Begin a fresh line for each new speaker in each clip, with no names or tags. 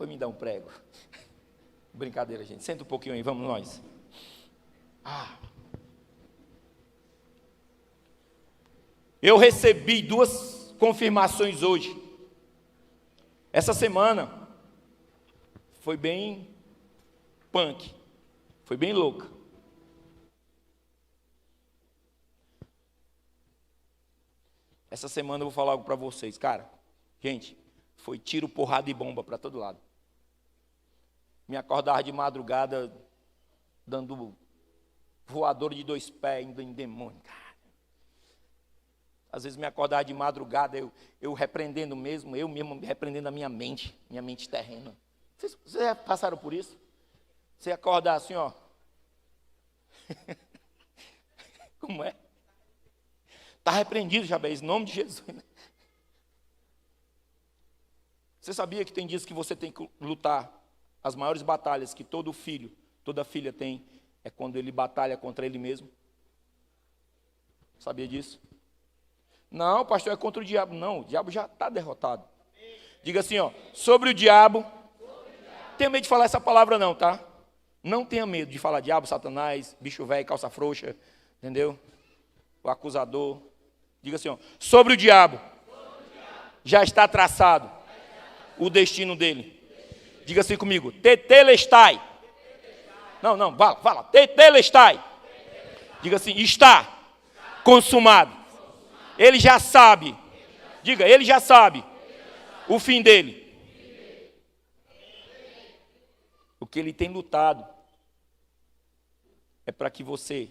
foi me dar um prego. Brincadeira, gente. Senta um pouquinho aí, vamos nós. Eu recebi 2 confirmações hoje. Essa semana foi bem punk, foi bem louca. Essa semana eu vou falar algo para vocês, cara. Gente, foi tiro, porrada e bomba para todo lado. Me acordava de madrugada, dando voador de 2 pés, indo em demônio, cara. Às vezes me acordava de madrugada, eu repreendendo mesmo, eu mesmo repreendendo a minha mente terrena. Vocês já passaram por isso? Você acordar assim, ó. Como é? Está repreendido, Jabez, em nome de Jesus. Você sabia que tem dias que você tem que lutar as maiores batalhas que todo filho, toda filha tem, é quando ele batalha contra ele mesmo? Sabia disso? Não, pastor, é contra o diabo. Não, o diabo já está derrotado. Diga assim, ó, sobre o diabo. Tenha medo de falar essa palavra não, tá? Não tenha medo de falar diabo, satanás, bicho velho, calça frouxa, entendeu? O acusador. Diga assim, ó, sobre o diabo. Já está traçado o destino dele. Diga assim comigo, tetelestai. Não, fala, tetelestai. Diga assim, está consumado. Ele já sabe, diga, ele já sabe o fim dele. O que ele tem lutado é para que você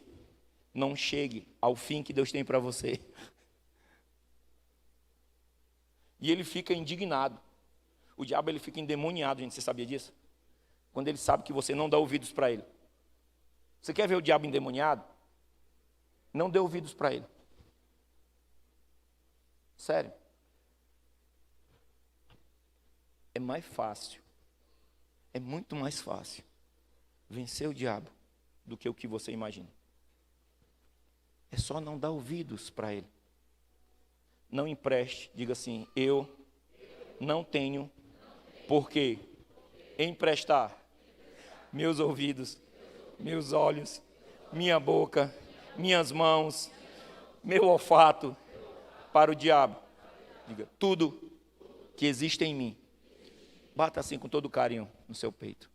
não chegue ao fim que Deus tem para você. E ele fica indignado. O diabo, ele fica endemoniado, gente, você sabia disso? Quando ele sabe que você não dá ouvidos para ele. Você quer ver o diabo endemoniado? Não dê ouvidos para ele. Sério. É mais fácil. É muito mais fácil vencer o diabo do que o que você imagina. É só não dar ouvidos para ele. Não empreste, diga assim, eu não tenho por que emprestar meus ouvidos, meus olhos, minha boca, minhas mãos, meu olfato para o diabo. Diga, tudo que existe em mim. Bata assim com todo carinho no seu peito.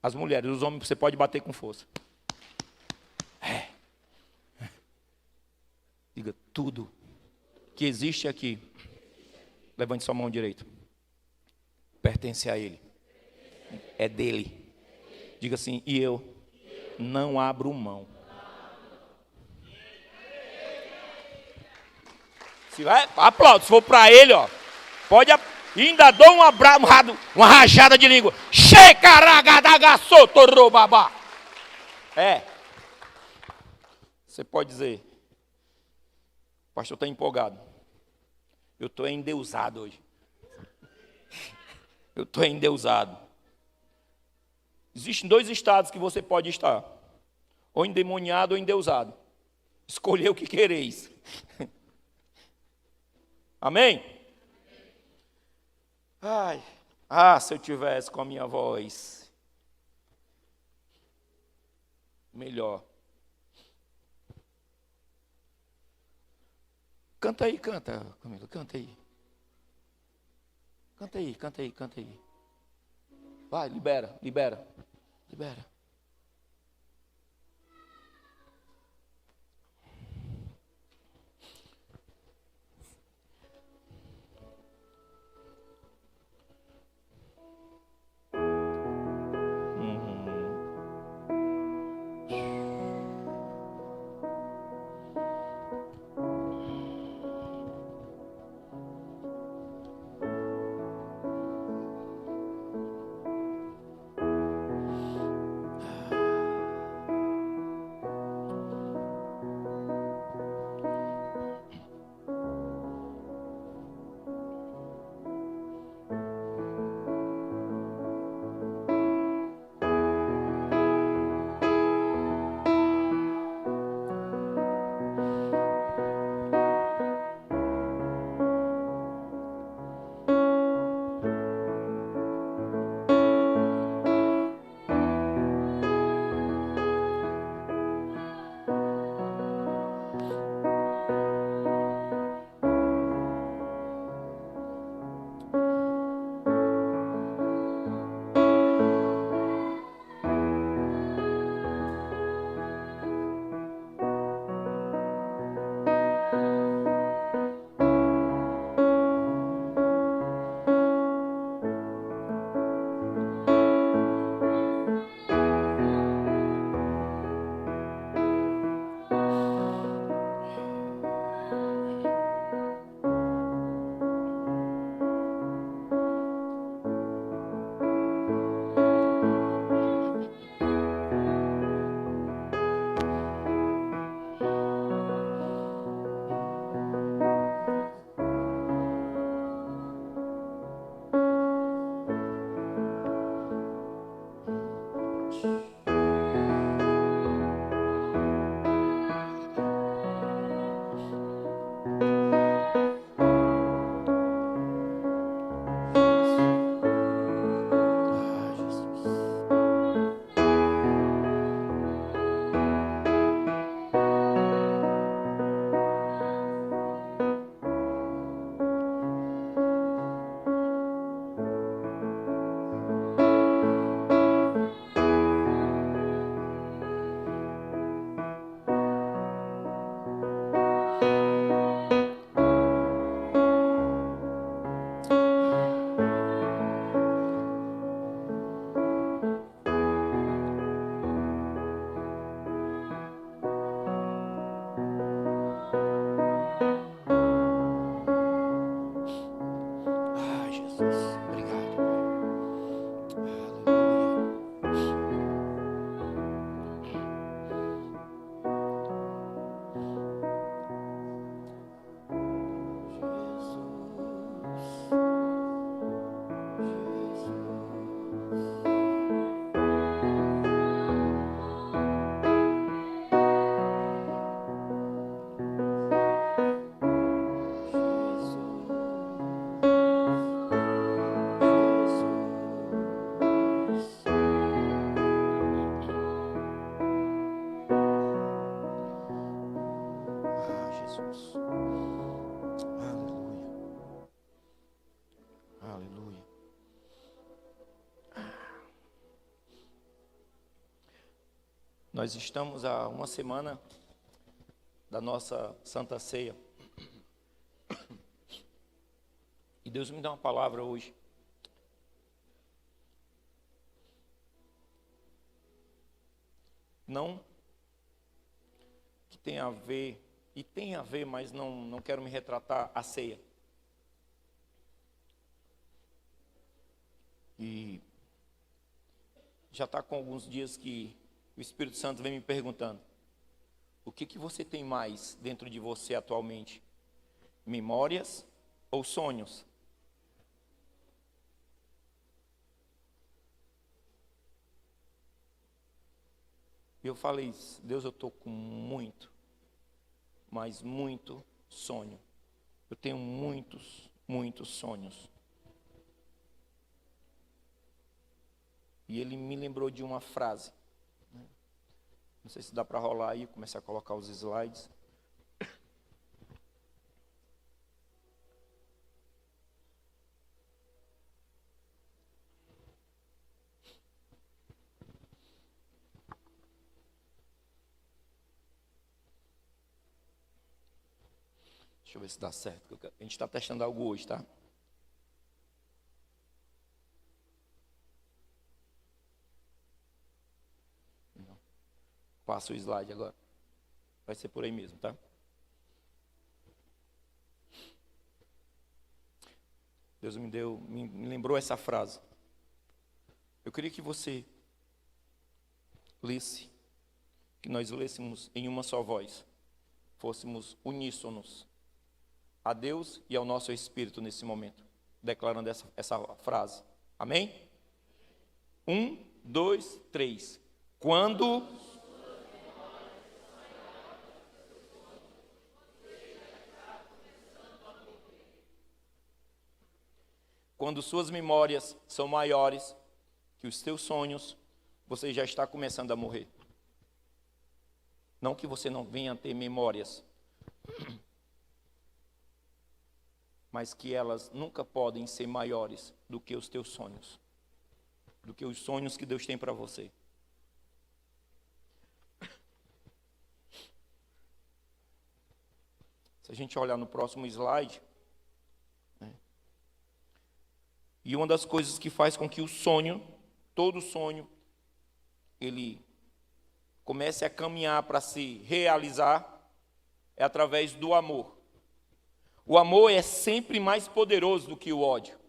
As mulheres, os homens, você pode bater com força. Diga, tudo que existe aqui, levante sua mão direita, pertence a Ele, é dele. Diga assim, e eu não abro mão. Se vai, aplaude, se for para Ele, ó, pode, ainda dou uma rajada de língua. Xecaragadagassotorobabá. Você pode dizer, o pastor está empolgado. Eu estou endeusado hoje. Eu estou endeusado. Existem 2 estados que você pode estar. Ou endemoniado ou endeusado. Escolher o que quereis. Amém? Se eu tivesse com a minha voz. Melhor. Canta aí, canta, Camila, canta aí. Canta aí. Vai, libera. Nós estamos há uma semana da nossa Santa Ceia. E Deus me dá uma palavra hoje. Não que tem a ver, e tem a ver, mas não quero me retratar a ceia. E já está com alguns dias que o Espírito Santo vem me perguntando: o que você tem mais dentro de você atualmente? Memórias ou sonhos? E eu falei: Deus, eu estou com muito, mas muito sonho. Eu tenho muitos sonhos. E ele me lembrou de uma frase. Não sei se dá para rolar aí, começar a colocar os slides. Deixa eu ver se dá certo. A gente está testando algo hoje, tá? Passa o slide agora. Vai ser por aí mesmo, tá? Deus me lembrou essa frase. Eu queria que você lesse, que nós lêssemos em uma só voz, fôssemos uníssonos a Deus e ao nosso espírito nesse momento, declarando essa frase. Amém? 1, 2, 3. Quando suas memórias são maiores que os teus sonhos, você já está começando a morrer. Não que você não venha a ter memórias, mas que elas nunca podem ser maiores do que os teus sonhos, do que os sonhos que Deus tem para você. Se a gente olhar no próximo slide, e uma das coisas que faz com que o sonho, todo sonho, ele comece a caminhar para se realizar, é através do amor. O amor é sempre mais poderoso do que o ódio.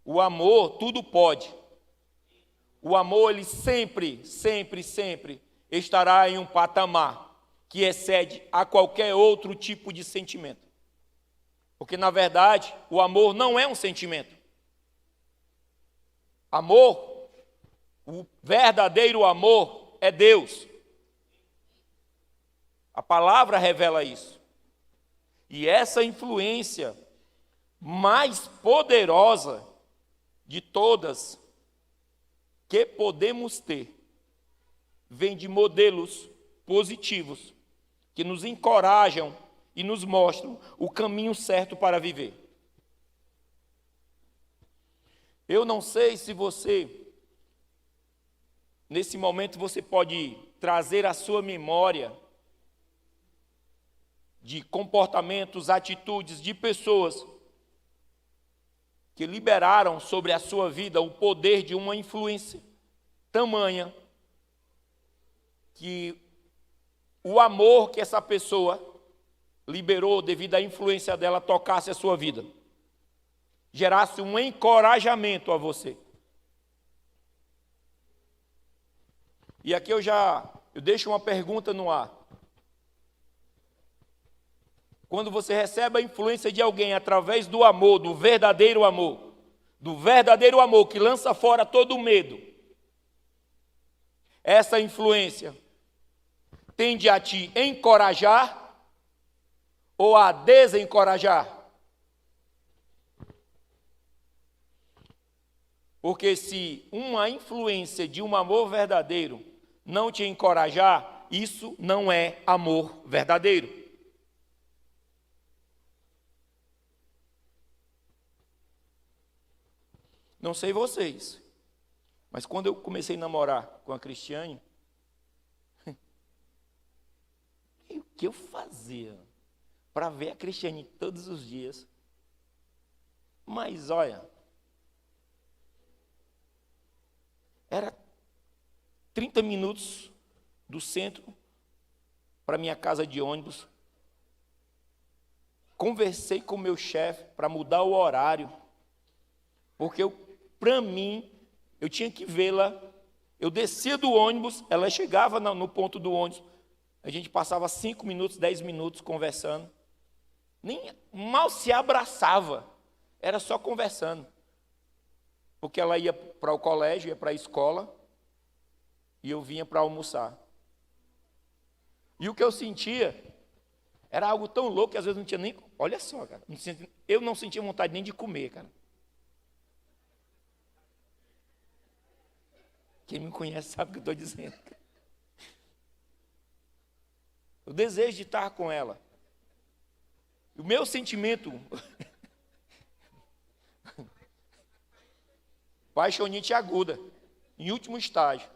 O amor tudo pode. O amor, ele sempre estará em um patamar que excede a qualquer outro tipo de sentimento. Porque, na verdade, o amor não é um sentimento. Amor, o verdadeiro amor é Deus. A palavra revela isso. E essa influência mais poderosa de todas que podemos ter vem de modelos positivos que nos encorajam e nos mostram o caminho certo para viver. Eu não sei se você, nesse momento, você pode trazer à sua memória de comportamentos, atitudes de pessoas que liberaram sobre a sua vida o poder de uma influência tamanha que o amor que essa pessoa liberou devido à influência dela tocasse a sua vida, gerasse um encorajamento a você. E aqui eu deixo uma pergunta no ar. Quando você recebe a influência de alguém através do amor, do verdadeiro amor que lança fora todo o medo, essa influência tende a te encorajar ou a desencorajar? Porque se uma influência de um amor verdadeiro não te encorajar, isso não é amor verdadeiro. Não sei vocês, mas quando eu comecei a namorar com a Cristiane, que eu fazia para ver a Cristiane todos os dias. Mas olha, era 30 minutos do centro para minha casa de ônibus. Conversei com o meu chefe para mudar o horário, porque para mim, eu tinha que vê-la. Eu descia do ônibus, ela chegava no ponto do ônibus, a gente passava 5 minutos, 10 minutos conversando, nem mal se abraçava, era só conversando, porque ela ia para o colégio, ia para a escola, e eu vinha para almoçar. E o que eu sentia era algo tão louco que às vezes não tinha nem... Olha só, cara, eu não sentia vontade nem de comer, cara. Quem me conhece sabe o que eu estou dizendo. O desejo de estar com ela. O meu sentimento... paixonite aguda, em último estágio.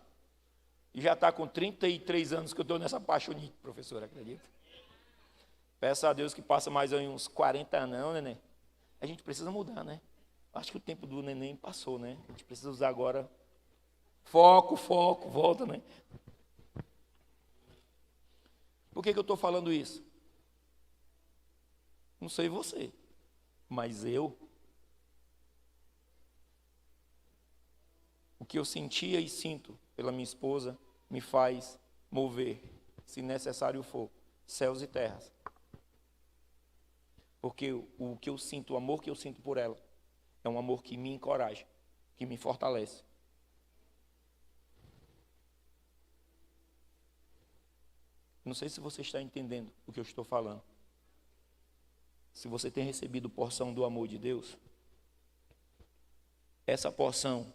E já está com 33 anos que eu estou nessa paixonite, professor, acredita? Peço a Deus que passa mais aí uns 40 anos, não, neném? A gente precisa mudar, né? Acho que o tempo do neném passou, né? A gente precisa usar agora foco, volta, né? Por que eu estou falando isso? Não sei você, mas o que eu sentia e sinto pela minha esposa me faz mover, se necessário for, céus e terras. Porque o que eu sinto, o amor que eu sinto por ela, é um amor que me encoraja, que me fortalece. Não sei se você está entendendo o que eu estou falando. Se você tem recebido porção do amor de Deus, essa porção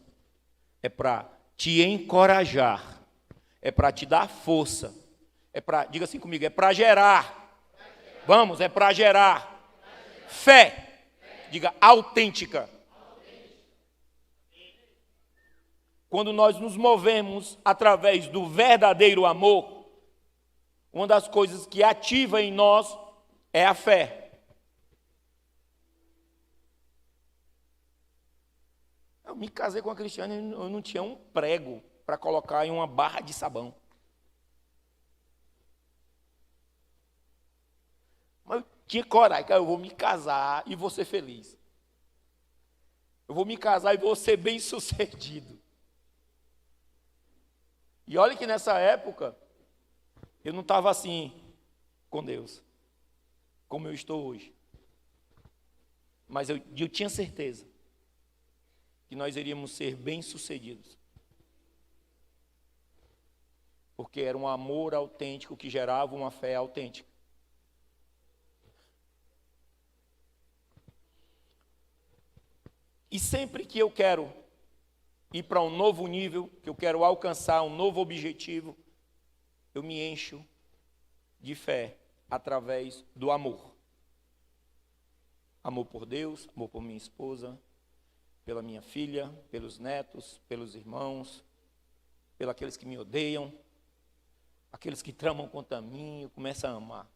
é para te encorajar, é para te dar força, é para, diga assim comigo, é para gerar. Vamos, é para gerar fé, diga autêntica. Quando nós nos movemos através do verdadeiro amor, uma das coisas que ativa em nós é a fé. Eu me casei com a Cristiane, eu não tinha um prego para colocar em uma barra de sabão. Mas eu tinha coragem, cara, eu vou me casar e vou ser feliz. Eu vou me casar e vou ser bem-sucedido. E olha que nessa época, eu não estava assim com Deus, como eu estou hoje. Mas eu tinha certeza que nós iríamos ser bem-sucedidos. Porque era um amor autêntico que gerava uma fé autêntica. E sempre que eu quero ir para um novo nível, que eu quero alcançar um novo objetivo, eu me encho de fé através do amor. Amor por Deus, amor por minha esposa, pela minha filha, pelos netos, pelos irmãos, pelos aqueles que me odeiam, aqueles que tramam contra mim, eu começo a amar.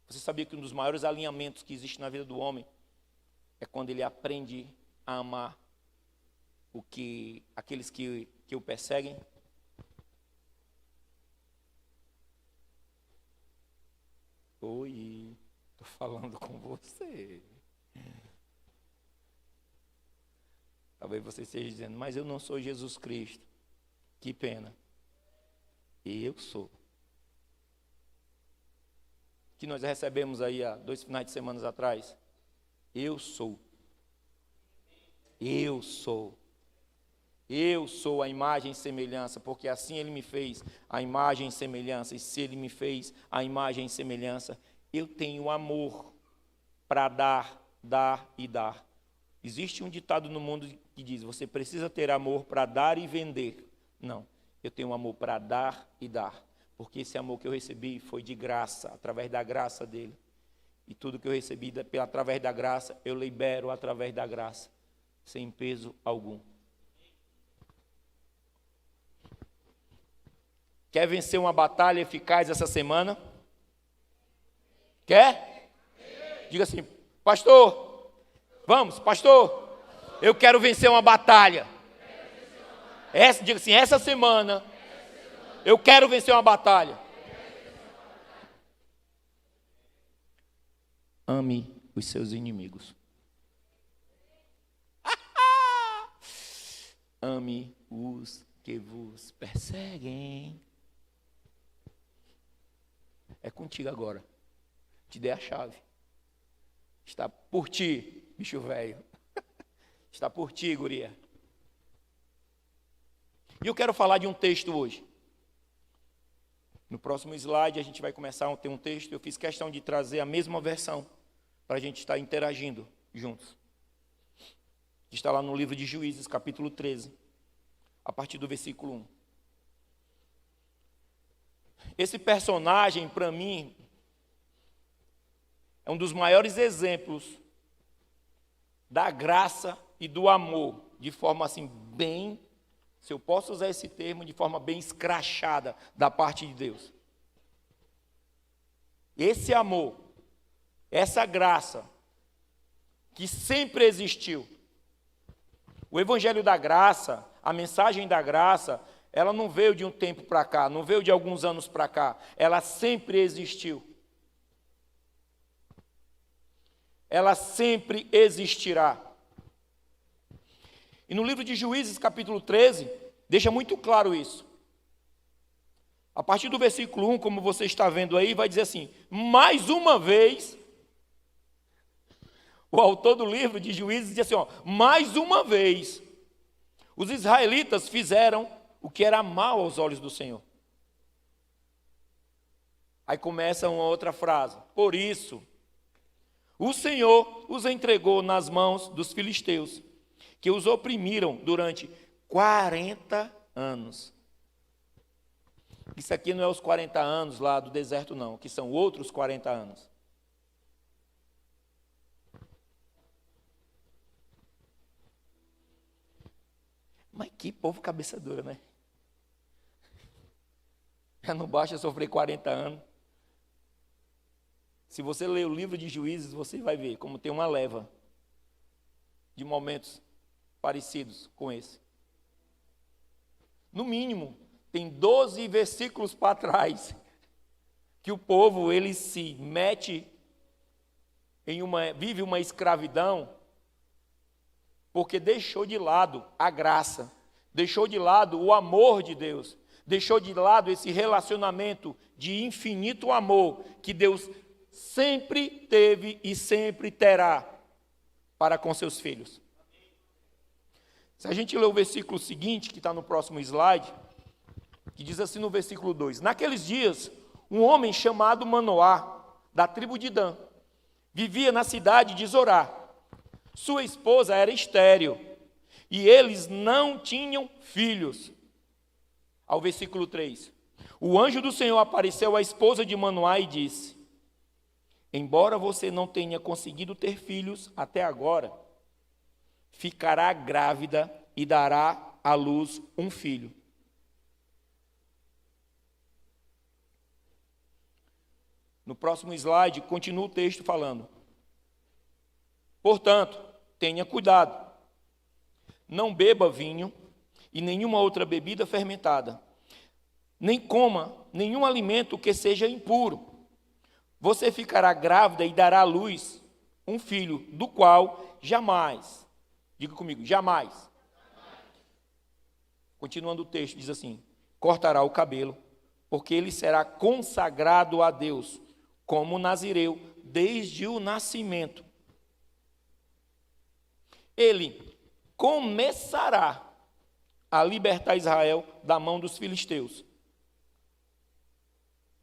Você sabia que um dos maiores alinhamentos que existe na vida do homem é quando ele aprende a amar aqueles que o perseguem? Oi, estou falando com você. Talvez você esteja dizendo, mas eu não sou Jesus Cristo. Que pena. Eu sou. Que nós recebemos aí há 2 finais de semana atrás. Eu sou. Eu sou. Eu sou a imagem e semelhança, porque assim Ele me fez a imagem e semelhança, e se Ele me fez a imagem e semelhança, eu tenho amor para dar e dar. Existe um ditado no mundo que diz, você precisa ter amor para dar e vender. Não, eu tenho amor para dar e dar, porque esse amor que eu recebi foi de graça, através da graça dEle. E tudo que eu recebi através da graça, eu libero através da graça, sem peso algum. Quer vencer uma batalha eficaz essa semana? Quer? Diga assim, pastor, vamos, pastor, eu quero vencer uma batalha. Diga assim, essa semana eu quero vencer uma batalha. Ame os seus inimigos. Ame os que vos perseguem. É contigo agora. Te dei a chave. Está por ti, bicho velho. Está por ti, guria. E eu quero falar de um texto hoje. No próximo slide a gente vai começar a ter um texto. Eu fiz questão de trazer a mesma versão para a gente estar interagindo juntos. Está lá no livro de Juízes, capítulo 13, a partir do versículo 1. Esse personagem, para mim, é um dos maiores exemplos da graça e do amor, de forma assim, bem, se eu posso usar esse termo, de forma bem escrachada da parte de Deus. Esse amor, essa graça, que sempre existiu. O Evangelho da Graça, a mensagem da graça, ela não veio de um tempo para cá, não veio de alguns anos para cá, ela sempre existiu. Ela sempre existirá. E no livro de Juízes, capítulo 13, deixa muito claro isso. A partir do versículo 1, como você está vendo aí, vai dizer assim, mais uma vez, o autor do livro de Juízes diz assim, mais uma vez, os israelitas fizeram o que era mal aos olhos do Senhor. Aí começa uma outra frase, por isso, o Senhor os entregou nas mãos dos filisteus, que os oprimiram durante 40 anos. Isso aqui não é os 40 anos lá do deserto, não, que são outros 40 anos. Mas que povo cabeça dura, né? Já não basta sofrer 40 anos. Se você ler o livro de Juízes, você vai ver como tem uma leva de momentos parecidos com esse. No mínimo, tem 12 versículos para trás que o povo ele se mete vive uma escravidão porque deixou de lado a graça, deixou de lado o amor de Deus, deixou de lado esse relacionamento de infinito amor que Deus sempre teve e sempre terá para com seus filhos. Se a gente ler o versículo seguinte, que está no próximo slide, que diz assim no versículo 2, naqueles dias, um homem chamado Manoá, da tribo de Dan, vivia na cidade de Zorá. Sua esposa era estéril, e eles não tinham filhos. Ao versículo 3, o anjo do Senhor apareceu à esposa de Manoá e disse, embora você não tenha conseguido ter filhos até agora, ficará grávida e dará à luz um filho. No próximo slide, continua o texto falando. Portanto, tenha cuidado. Não beba vinho e nenhuma outra bebida fermentada. Nem coma nenhum alimento que seja impuro. Você ficará grávida e dará à luz um filho, do qual jamais, diga comigo, jamais. Continuando o texto, diz assim, cortará o cabelo, porque ele será consagrado a Deus, como nazireu, desde o nascimento. Ele começará a libertar Israel da mão dos filisteus.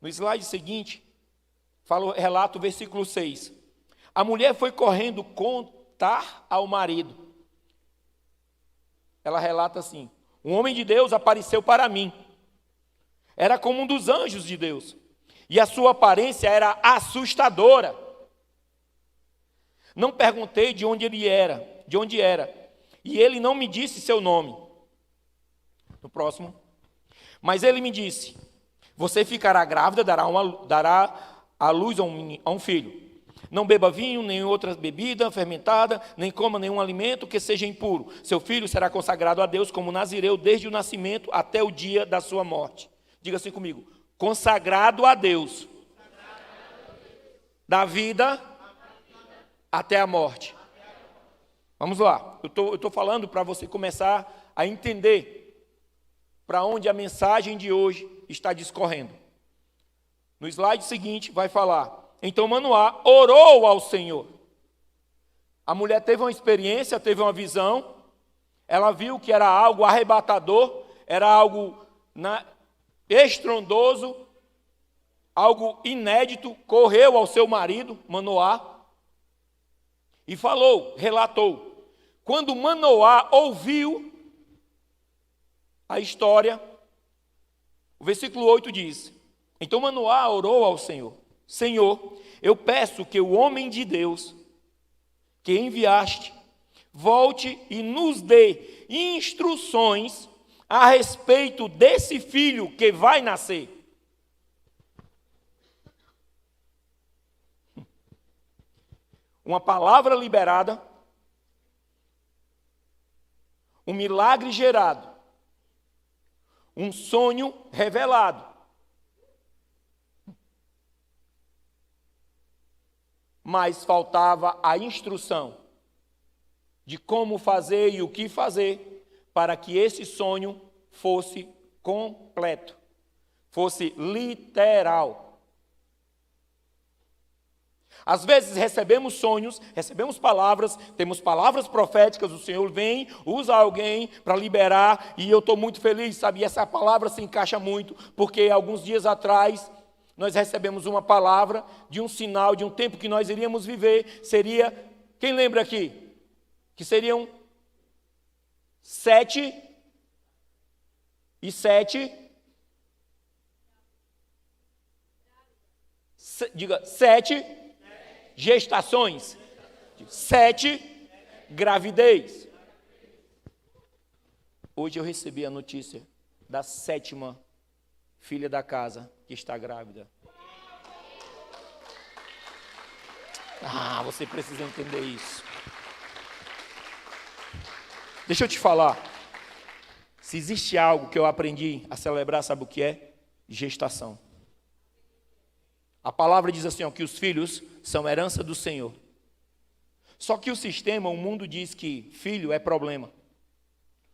No slide seguinte, relata o versículo 6. A mulher foi correndo contar ao marido. Ela relata assim, um homem de Deus apareceu para mim. Era como um dos anjos de Deus. E a sua aparência era assustadora. Não perguntei de onde era. E ele não me disse seu nome. No próximo. Mas ele me disse, você ficará grávida, dará à luz a um filho. Não beba vinho, nem outra bebida fermentada, nem coma nenhum alimento que seja impuro. Seu filho será consagrado a Deus como nazireu desde o nascimento até o dia da sua morte. Diga assim comigo: consagrado a Deus, da vida até a morte. Vamos lá, eu estou falando para você começar a entender para onde a mensagem de hoje está discorrendo. No slide seguinte vai falar: então Manoá orou ao Senhor. A mulher teve uma experiência, teve uma visão, ela viu que era algo arrebatador, era algo estrondoso, algo inédito, correu ao seu marido, Manoá, e falou, relatou. Quando Manoá ouviu a história, o versículo 8 diz: então Manoá orou ao Senhor: Senhor, eu peço que o homem de Deus que enviaste volte e nos dê instruções a respeito desse filho que vai nascer. Uma palavra liberada, um milagre gerado, um sonho revelado. Mas faltava a instrução de como fazer e o que fazer para que esse sonho fosse completo, fosse literal. Às vezes recebemos sonhos, recebemos palavras, temos palavras proféticas, o Senhor vem, usa alguém para liberar, e eu estou muito feliz, sabe? E essa palavra se encaixa muito, porque alguns dias atrás nós recebemos uma palavra de um sinal, de um tempo que nós iríamos viver. Seria, quem lembra aqui? Que seriam 7 e 7. Diga, 7 gestações. 7 gravidez. Hoje eu recebi a notícia da 7ª filha da casa que está grávida. Você precisa entender isso. Deixa eu te falar. Se existe algo que eu aprendi a celebrar, sabe o que é? Gestação. A palavra diz assim, que os filhos são herança do Senhor. Só que o sistema, o mundo diz que filho é problema.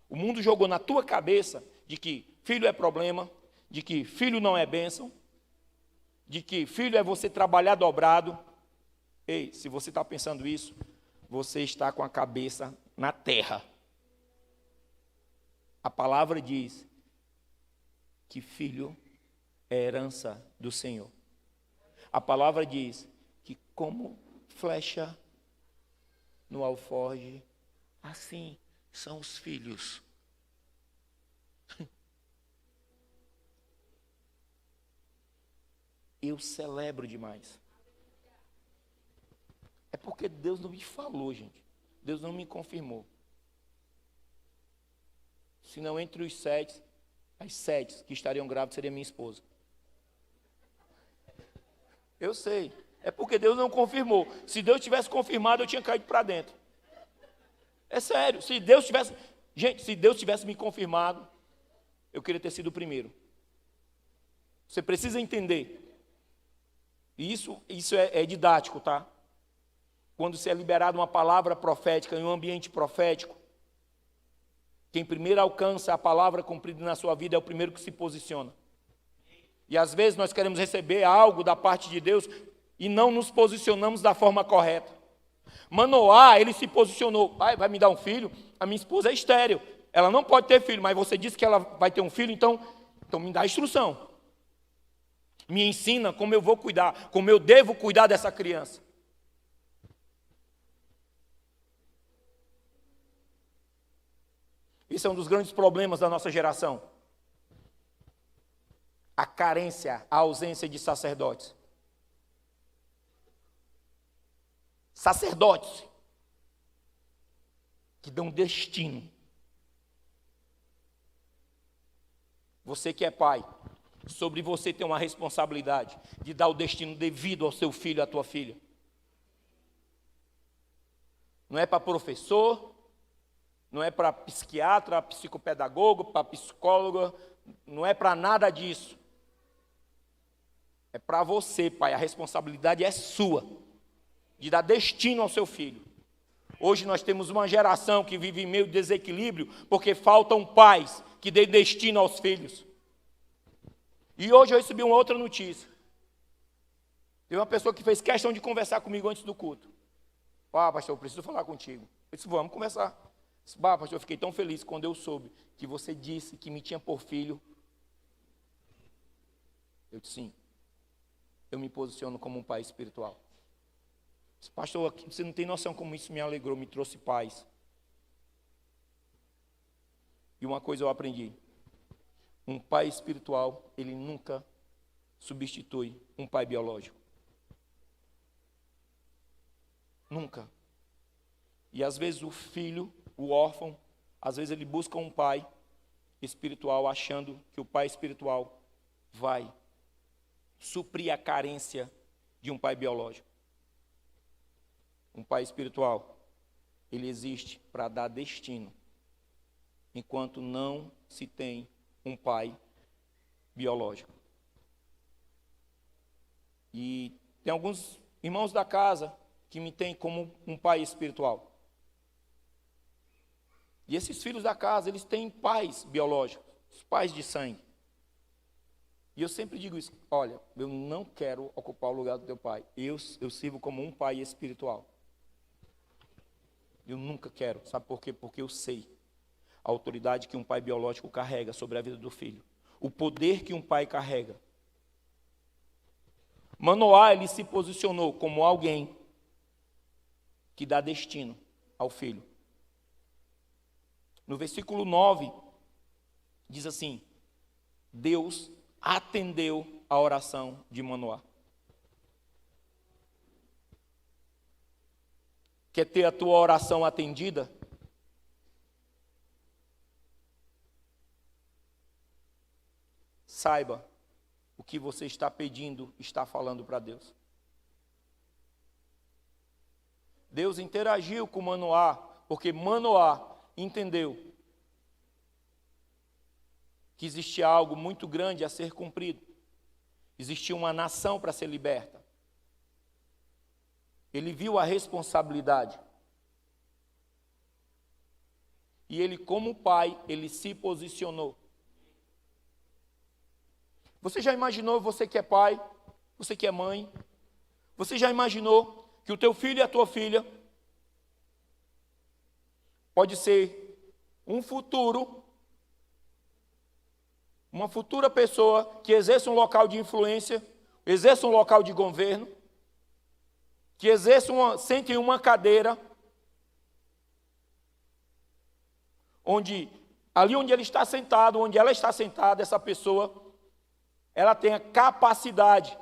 O mundo jogou na tua cabeça de que filho é problema, de que filho não é bênção, de que filho é você trabalhar dobrado. Ei, se você está pensando isso, você está com a cabeça na terra. A palavra diz que filho é herança do Senhor. A palavra diz que como flecha no alforje, assim são os filhos. Eu celebro demais. É porque Deus não me falou, gente. Deus não me confirmou. Senão entre os 7, as 7 que estariam grávidas seria minha esposa. Eu sei. É porque Deus não confirmou. Se Deus tivesse confirmado, eu tinha caído para dentro. É sério. Se Deus tivesse me confirmado, eu queria ter sido o primeiro. Você precisa entender. E isso é didático, tá? Quando se é liberada uma palavra profética em um ambiente profético, quem primeiro alcança a palavra cumprida na sua vida é o primeiro que se posiciona. E às vezes nós queremos receber algo da parte de Deus e não nos posicionamos da forma correta. Manoá, ele se posicionou: pai, vai me dar um filho? A minha esposa é estéril, ela não pode ter filho, mas você disse que ela vai ter um filho, então me dá a instrução. Me ensina como eu vou cuidar, como eu devo cuidar dessa criança. Isso é um dos grandes problemas da nossa geração. A carência, a ausência de sacerdotes. Sacerdotes que dão destino. Você que é pai, Sobre você ter uma responsabilidade de dar o destino devido ao seu filho, à tua filha. Não é para professor, não é para psiquiatra, psicopedagogo, para psicóloga, não é para nada disso. É para você, pai, a responsabilidade é sua, de dar destino ao seu filho. Hoje nós temos uma geração que vive em meio desequilíbrio, porque faltam pais que dêem destino aos filhos. E hoje eu recebi uma outra notícia. Teve uma pessoa que fez questão de conversar comigo antes do culto. Pastor, eu preciso falar contigo. Eu disse, vamos conversar. Eu disse, pastor, eu fiquei tão feliz quando eu soube que você disse que me tinha por filho. Eu disse, sim. Eu me posiciono como um pai espiritual. Eu disse, pastor, você não tem noção como isso me alegrou, me trouxe paz. E uma coisa eu aprendi. Um pai espiritual, ele nunca substitui um pai biológico. Nunca. E às vezes o filho, o órfão, às vezes ele busca um pai espiritual, achando que o pai espiritual vai suprir a carência de um pai biológico. Um pai espiritual, ele existe para dar destino, enquanto não se tem um pai biológico. E tem alguns irmãos da casa que me têm como um pai espiritual. E esses filhos da casa, eles têm pais biológicos, os pais de sangue. E eu sempre digo isso, olha, eu não quero ocupar o lugar do teu pai. Eu sirvo como um pai espiritual. Eu nunca quero, sabe por quê? Porque eu sei a autoridade que um pai biológico carrega sobre a vida do filho. O poder que um pai carrega. Manoá, ele se posicionou como alguém que dá destino ao filho. No versículo 9, diz assim, Deus atendeu a oração de Manoá. Quer ter a tua oração atendida? Saiba o que você está pedindo, está falando para Deus. Deus interagiu com Manoá, porque Manoá entendeu que existia algo muito grande a ser cumprido. Existia uma nação para ser liberta. Ele viu a responsabilidade. E ele, como pai, ele se posicionou. Você já imaginou, você que é pai, você que é mãe, você já imaginou que o teu filho e a tua filha pode ser um futuro, uma futura pessoa que exerça um local de influência, exerça um local de governo, que sente em uma cadeira, ali onde ele está sentado, onde ela está sentada, essa pessoa, ela tem a capacidade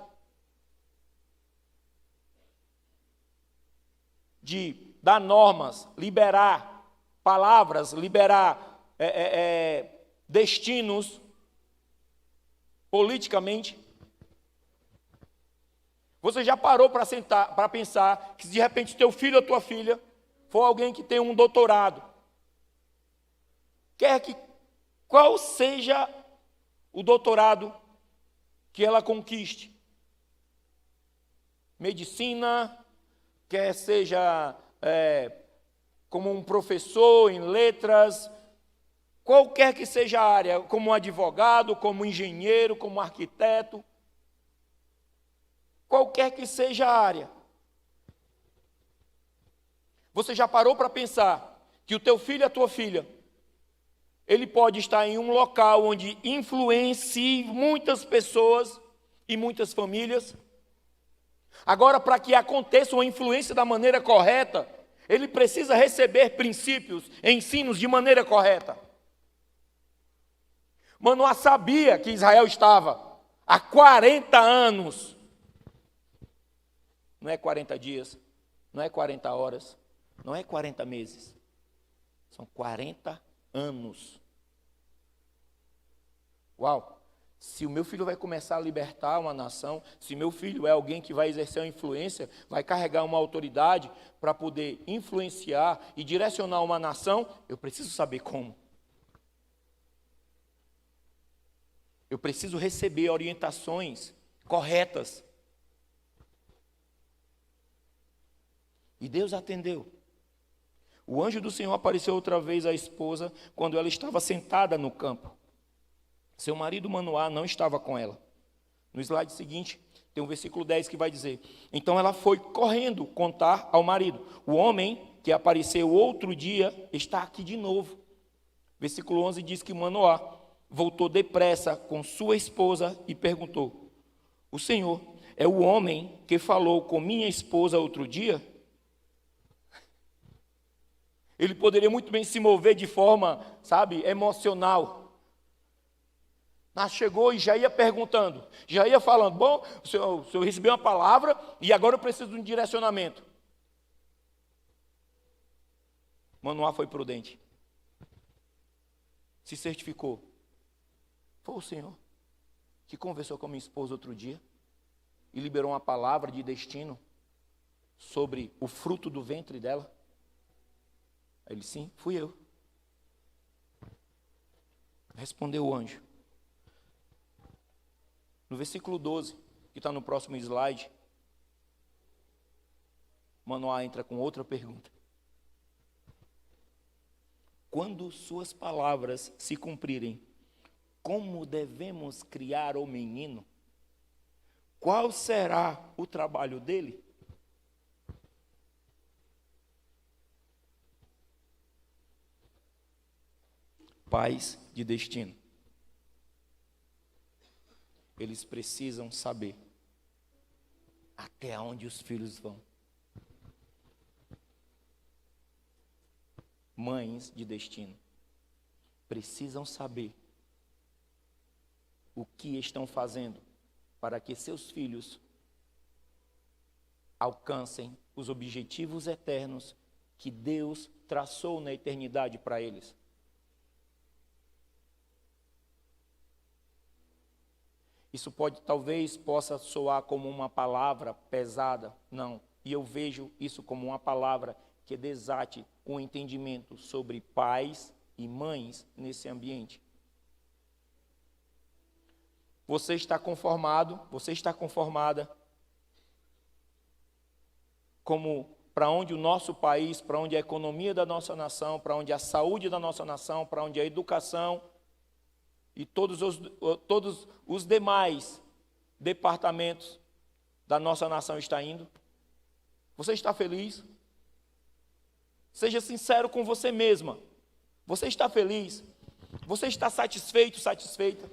de dar normas, liberar palavras, liberar destinos politicamente. Você já parou para pensar que se de repente teu filho ou tua filha for alguém que tem um doutorado, qual seja o doutorado que ela conquiste? Medicina, quer seja como um professor em letras, qualquer que seja a área, como um advogado, como engenheiro, como arquiteto, qualquer que seja a área. Você já parou para pensar que o teu filho e a tua filha, ele pode estar em um local onde influencie muitas pessoas e muitas famílias? Agora, para que aconteça uma influência da maneira correta, ele precisa receber princípios, ensinos de maneira correta. Manoá sabia que Israel estava há 40 anos. Não é 40 dias, não é 40 horas, não é 40 meses. São 40 anos. Uau! Se o meu filho vai começar a libertar uma nação, se meu filho é alguém que vai exercer uma influência, vai carregar uma autoridade para poder influenciar e direcionar uma nação, eu preciso saber como. Eu preciso receber orientações corretas. E Deus atendeu. O anjo do Senhor apareceu outra vez à esposa quando ela estava sentada no campo. Seu marido Manoá não estava com ela. No slide seguinte, tem um versículo 10 que vai dizer: então ela foi correndo contar ao marido: o homem que apareceu outro dia está aqui de novo. Versículo 11 diz que Manoá voltou depressa com sua esposa e perguntou: o Senhor é o homem que falou com minha esposa outro dia? Ele poderia muito bem se mover de forma, emocional. Mas chegou e já ia perguntando, já ia falando: bom, o senhor recebeu uma palavra e agora eu preciso de um direcionamento. Manoá foi prudente. Se certificou. Foi o Senhor que conversou com minha esposa outro dia e liberou uma palavra de destino sobre o fruto do ventre dela. Ele: sim, fui eu. Respondeu o anjo. No versículo 12, que está no próximo slide, Manoá entra com outra pergunta: quando suas palavras se cumprirem, como devemos criar o menino? Qual será o trabalho dele? Pais de destino. Eles precisam saber até onde os filhos vão. Mães de destino precisam saber o que estão fazendo para que seus filhos alcancem os objetivos eternos que Deus traçou na eternidade para eles. Isso talvez possa soar como uma palavra pesada, não. E eu vejo isso como uma palavra que desate o entendimento sobre pais e mães nesse ambiente. Você está conformado, você está conformada como para onde o nosso país, para onde a economia da nossa nação, para onde a saúde da nossa nação, para onde a educação e todos os demais departamentos da nossa nação está indo? Você está feliz? Seja sincero com você mesma. Você está feliz? Você está satisfeito, satisfeita?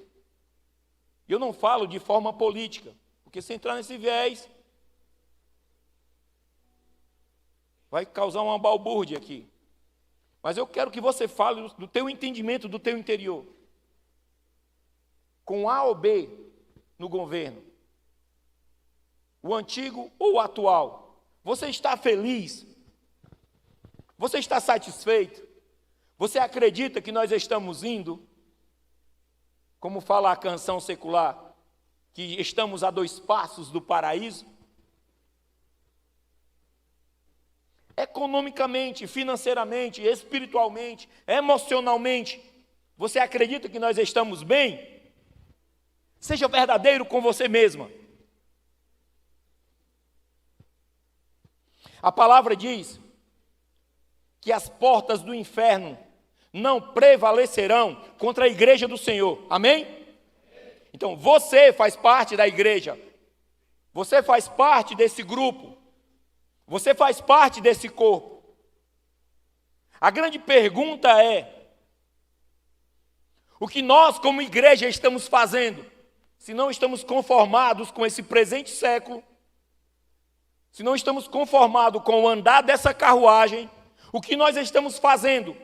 Eu não falo de forma política, porque se entrar nesse viés, vai causar uma balbúrdia aqui. Mas eu quero que você fale do teu entendimento, do teu interior. Com A ou B no governo, o antigo ou o atual, você está feliz? Você está satisfeito? Você acredita que nós estamos indo, como fala a canção secular, que estamos a 2 passos do paraíso? Economicamente, financeiramente, espiritualmente, emocionalmente, você acredita que nós estamos bem? Seja verdadeiro com você mesma. A palavra diz que as portas do inferno não prevalecerão contra a igreja do Senhor. Amém? Então, você faz parte da igreja. Você faz parte desse grupo. Você faz parte desse corpo. A grande pergunta é: o que nós, como igreja, estamos fazendo? Se não estamos conformados com esse presente século, se não estamos conformados com o andar dessa carruagem, o que nós estamos fazendo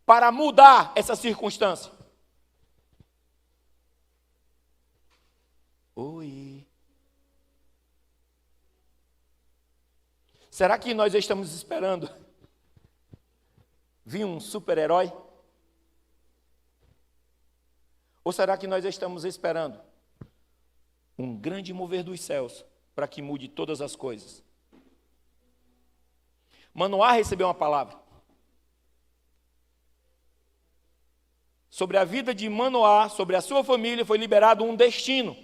para mudar essa circunstância? Oi. Será que nós estamos esperando vir um super-herói? Ou será que nós estamos esperando um grande mover dos céus para que mude todas as coisas? Manoá recebeu uma palavra. Sobre a vida de Manoá, sobre a sua família, foi liberado um destino.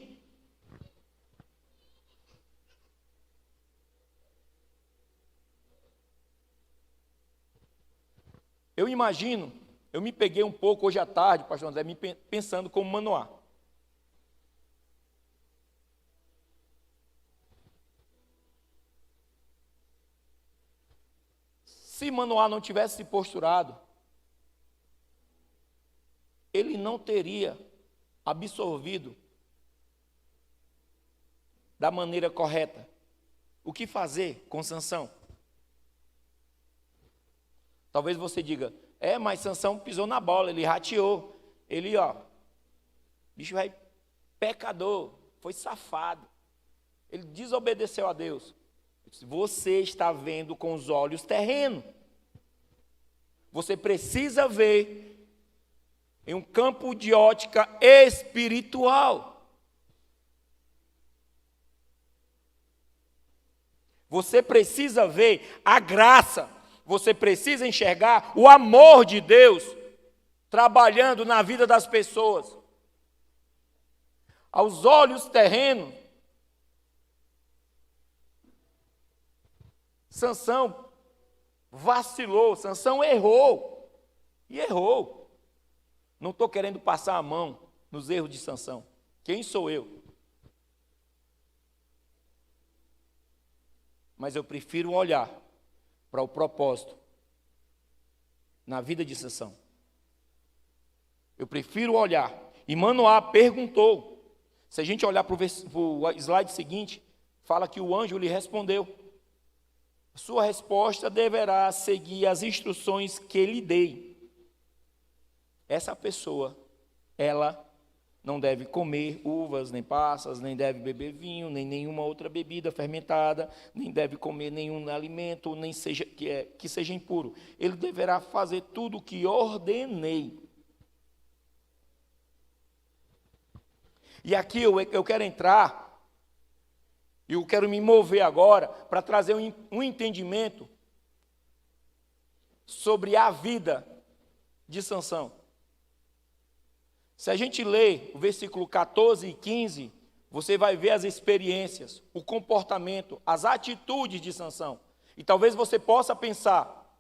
Eu imagino, eu me peguei um pouco hoje à tarde, pastor André, pensando como Manoá. Se Manoá não tivesse se posturado, ele não teria absorvido da maneira correta o que fazer com Sansão. Talvez você diga, mas Sansão pisou na bola, ele rateou, ele, bicho é pecador, foi safado, ele desobedeceu a Deus. Você está vendo com os olhos terrenos. Você precisa ver em um campo de ótica espiritual. Você precisa ver a graça. Você precisa enxergar o amor de Deus trabalhando na vida das pessoas. Aos olhos terrenos, Sansão vacilou, Sansão errou. E errou. Não estou querendo passar a mão nos erros de Sansão. Quem sou eu? Mas eu prefiro olhar para o propósito na vida de Sansão. Eu prefiro olhar. E Manoá perguntou. Se a gente olhar para o slide seguinte, fala que o anjo lhe respondeu. Sua resposta deverá seguir as instruções que lhe dei. Essa pessoa, ela não deve comer uvas, nem passas, nem deve beber vinho, nem nenhuma outra bebida fermentada, nem deve comer nenhum alimento, nem seja, que seja impuro. Ele deverá fazer tudo o que ordenei. E aqui eu quero entrar, e eu quero me mover agora para trazer um entendimento sobre a vida de Sansão. Se a gente ler o versículo 14 e 15, você vai ver as experiências, o comportamento, as atitudes de Sansão. E talvez você possa pensar,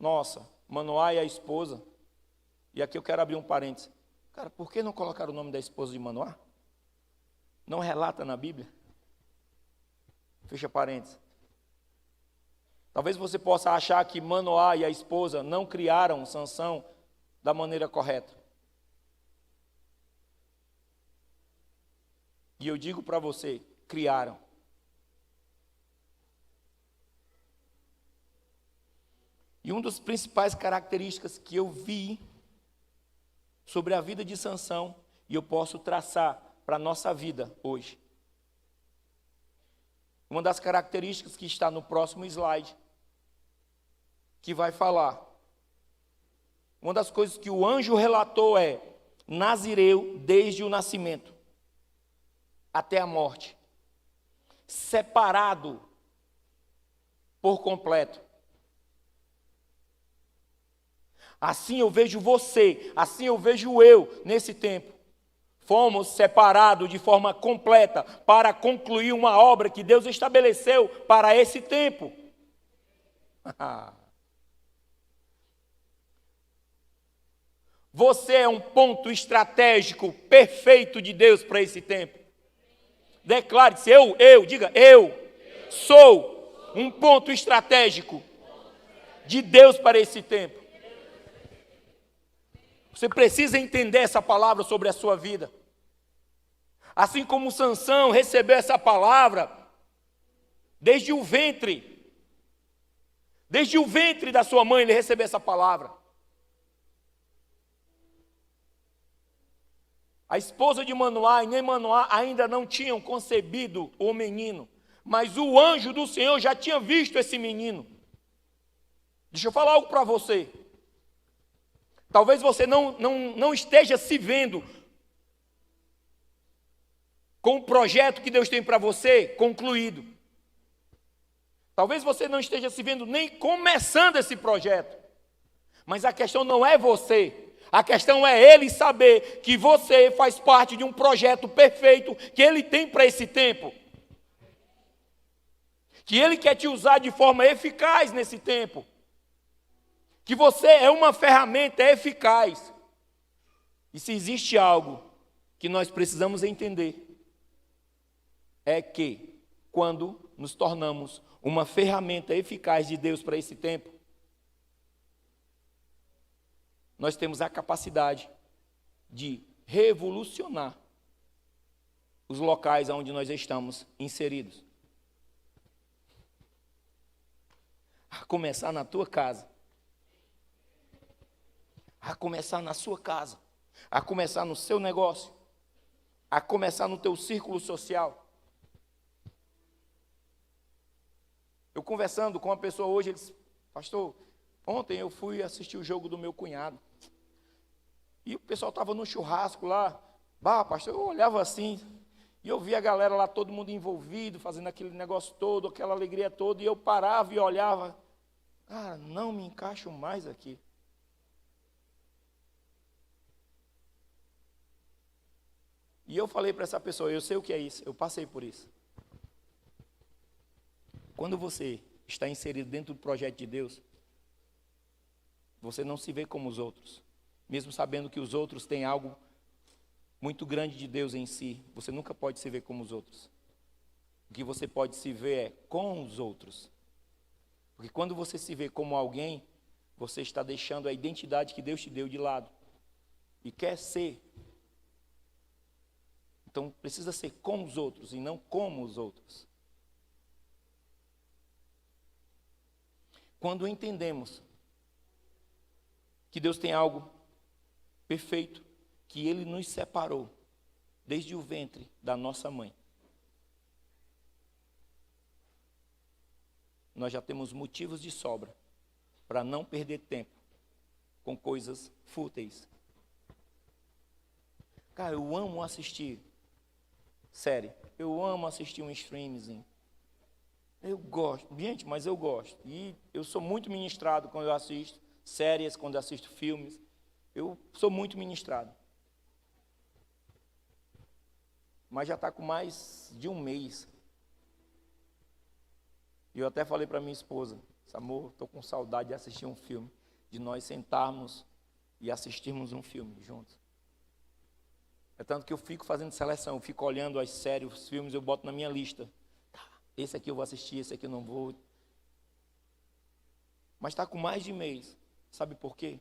nossa, Manoá e a esposa, e aqui eu quero abrir um parênteses. Cara, por que não colocar o nome da esposa de Manoá? Não relata na Bíblia? Fecha parênteses. Talvez você possa achar que Manoá e a esposa não criaram Sansão da maneira correta. E eu digo para você, criaram. E uma das principais características que eu vi sobre a vida de Sansão, e eu posso traçar para a nossa vida hoje. Uma das características que está no próximo slide, que vai falar. Uma das coisas que o anjo relatou é nazireu desde o nascimento até a morte, separado por completo. Assim eu vejo você, assim eu vejo eu nesse tempo. Fomos separados de forma completa para concluir uma obra que Deus estabeleceu para esse tempo. Você é um ponto estratégico perfeito de Deus para esse tempo. Declare-se, diga, eu sou um ponto estratégico de Deus para esse tempo. Você precisa entender essa palavra sobre a sua vida. Assim como Sansão recebeu essa palavra desde o ventre. Desde o ventre da sua mãe ele recebeu essa palavra. A esposa de Manoá e nem Manoá ainda não tinham concebido o menino. Mas o anjo do Senhor já tinha visto esse menino. Deixa eu falar algo para você. Talvez você não esteja se vendo com o projeto que Deus tem para você concluído. Talvez você não esteja se vendo nem começando esse projeto. Mas a questão não é você. A questão é Ele saber que você faz parte de um projeto perfeito que Ele tem para esse tempo. Que Ele quer te usar de forma eficaz nesse tempo. Que você é uma ferramenta eficaz. E se existe algo que nós precisamos entender, é que quando nos tornamos uma ferramenta eficaz de Deus para esse tempo, nós temos a capacidade de revolucionar os locais onde nós estamos inseridos. A começar na tua casa. A começar na sua casa. A começar no seu negócio. A começar no teu círculo social. Eu conversando com uma pessoa hoje, ele disse: pastor, ontem eu fui assistir o jogo do meu cunhado. E o pessoal estava no churrasco lá. Pastor, eu olhava assim, e eu via a galera lá, todo mundo envolvido, fazendo aquele negócio todo, aquela alegria toda, e eu parava e olhava. Cara, não me encaixo mais aqui. E eu falei para essa pessoa: eu sei o que é isso, eu passei por isso. Quando você está inserido dentro do projeto de Deus, você não se vê como os outros. Mesmo sabendo que os outros têm algo muito grande de Deus em si, você nunca pode se ver como os outros. O que você pode se ver é com os outros. Porque quando você se vê como alguém, você está deixando a identidade que Deus te deu de lado. E quer ser. Então precisa ser com os outros e não como os outros. Quando entendemos que Deus tem algo perfeito, que Ele nos separou desde o ventre da nossa mãe, nós já temos motivos de sobra para não perder tempo com coisas fúteis. Cara, eu amo assistir série, eu amo assistir um streamzinho. Eu gosto, gente, mas eu gosto. E eu sou muito ministrado quando eu assisto séries, quando eu assisto filmes. Eu sou muito ministrado. Mas já está com mais de um mês. E eu até falei para minha esposa: amor, estou com saudade de assistir um filme. De nós sentarmos e assistirmos um filme juntos. É tanto que eu fico fazendo seleção, eu fico olhando as séries, os filmes, eu boto na minha lista. Esse aqui eu vou assistir, esse aqui eu não vou. Mas está com mais de mês. Sabe por quê?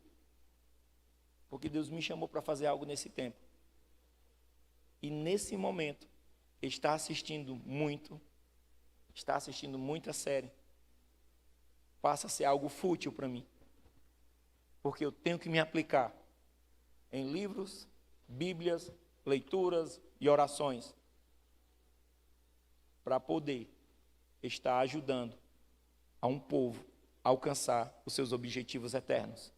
Porque Deus me chamou para fazer algo nesse tempo. E nesse momento, está assistindo muita série, passa a ser algo fútil para mim. Porque eu tenho que me aplicar em livros, bíblias, leituras e orações, para poder estar ajudando a um povo a alcançar os seus objetivos eternos.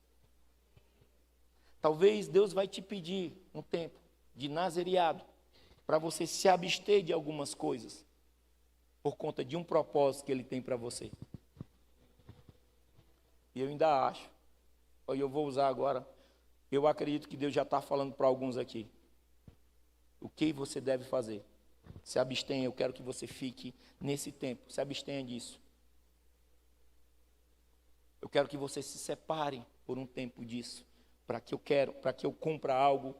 Talvez Deus vai te pedir um tempo de nazereado para você se abster de algumas coisas por conta de um propósito que Ele tem para você. E eu ainda acho, e eu vou usar agora, eu acredito que Deus já está falando para alguns aqui. O que você deve fazer? Se abstenha, eu quero que você fique nesse tempo. Se abstenha disso. Eu quero que você se separe por um tempo disso, para que eu cumpra algo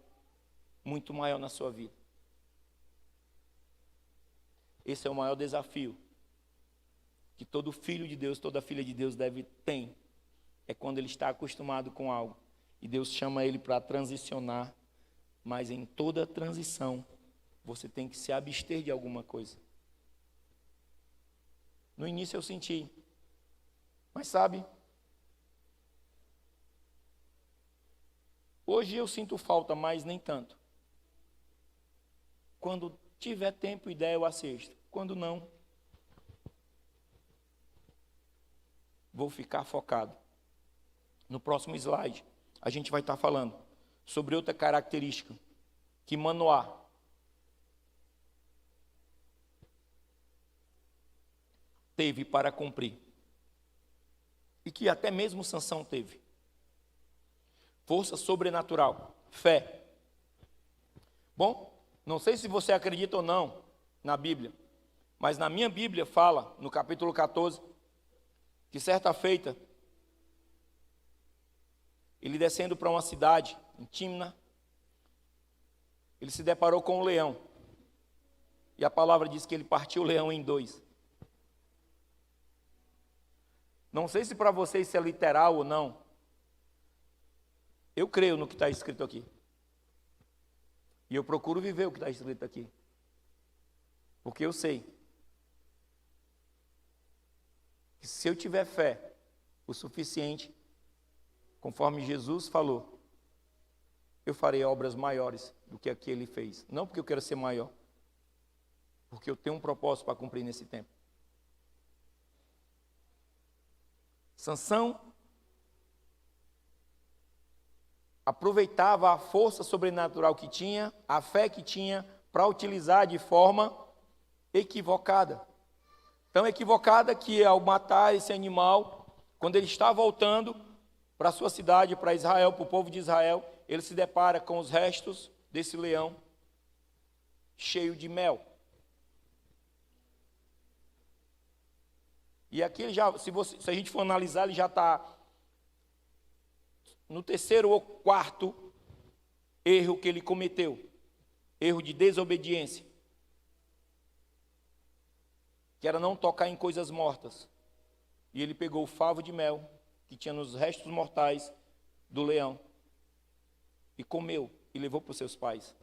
muito maior na sua vida. Esse é o maior desafio que todo filho de Deus, toda filha de Deus tem. É quando ele está acostumado com algo e Deus chama ele para transicionar, mas em toda transição você tem que se abster de alguma coisa. No início eu senti, mas sabe, hoje eu sinto falta, mas nem tanto. Quando tiver tempo e ideia eu assisto. Quando não, vou ficar focado. No próximo slide, a gente vai estar falando sobre outra característica que Manoá teve para cumprir. E que até mesmo Sansão teve. Força sobrenatural, fé. Bom, não sei se você acredita ou não na Bíblia, mas na minha Bíblia fala, no capítulo 14, que certa feita, ele descendo para uma cidade, em Tímna, ele se deparou com um leão. E a palavra diz que ele partiu o leão em dois. Não sei se para vocês isso é literal ou não. Eu creio no que está escrito aqui. E eu procuro viver o que está escrito aqui. Porque eu sei que se eu tiver fé o suficiente, conforme Jesus falou, eu farei obras maiores do que a que ele fez. Não porque eu quero ser maior, porque eu tenho um propósito para cumprir nesse tempo. Sansão aproveitava a força sobrenatural que tinha, a fé que tinha, para utilizar de forma equivocada. Tão equivocada que ao matar esse animal, quando ele está voltando para a sua cidade, para Israel, para o povo de Israel, ele se depara com os restos desse leão cheio de mel. E aqui ele já, se a gente for analisar, ele já está no terceiro ou quarto erro que ele cometeu. Erro de desobediência. Que era não tocar em coisas mortas. E ele pegou o favo de mel que tinha nos restos mortais do leão e comeu e levou para os seus pais.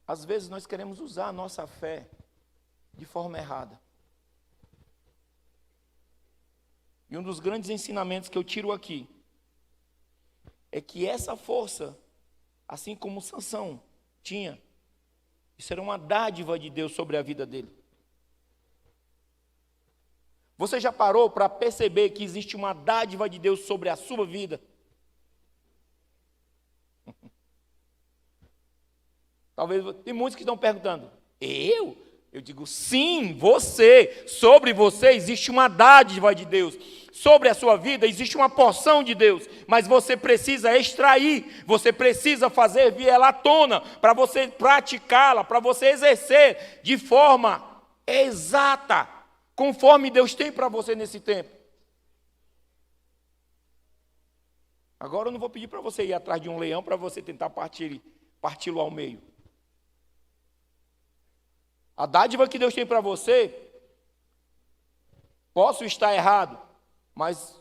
Às vezes nós queremos usar a nossa fé de forma errada. E um dos grandes ensinamentos que eu tiro aqui é que essa força, assim como Sansão tinha, isso era uma dádiva de Deus sobre a vida dele. Você já parou para perceber que existe uma dádiva de Deus sobre a sua vida? Talvez tem muitos que estão perguntando, eu? Eu digo, sim, você. Sobre você existe uma dádiva de Deus. Sobre a sua vida existe uma porção de Deus. Mas você precisa extrair, você precisa fazer vir ela à tona, para você praticá-la, para você exercer de forma exata, conforme Deus tem para você nesse tempo. Agora eu não vou pedir para você ir atrás de um leão para você tentar parti-lo ao meio. A dádiva que Deus tem para você, posso estar errado, mas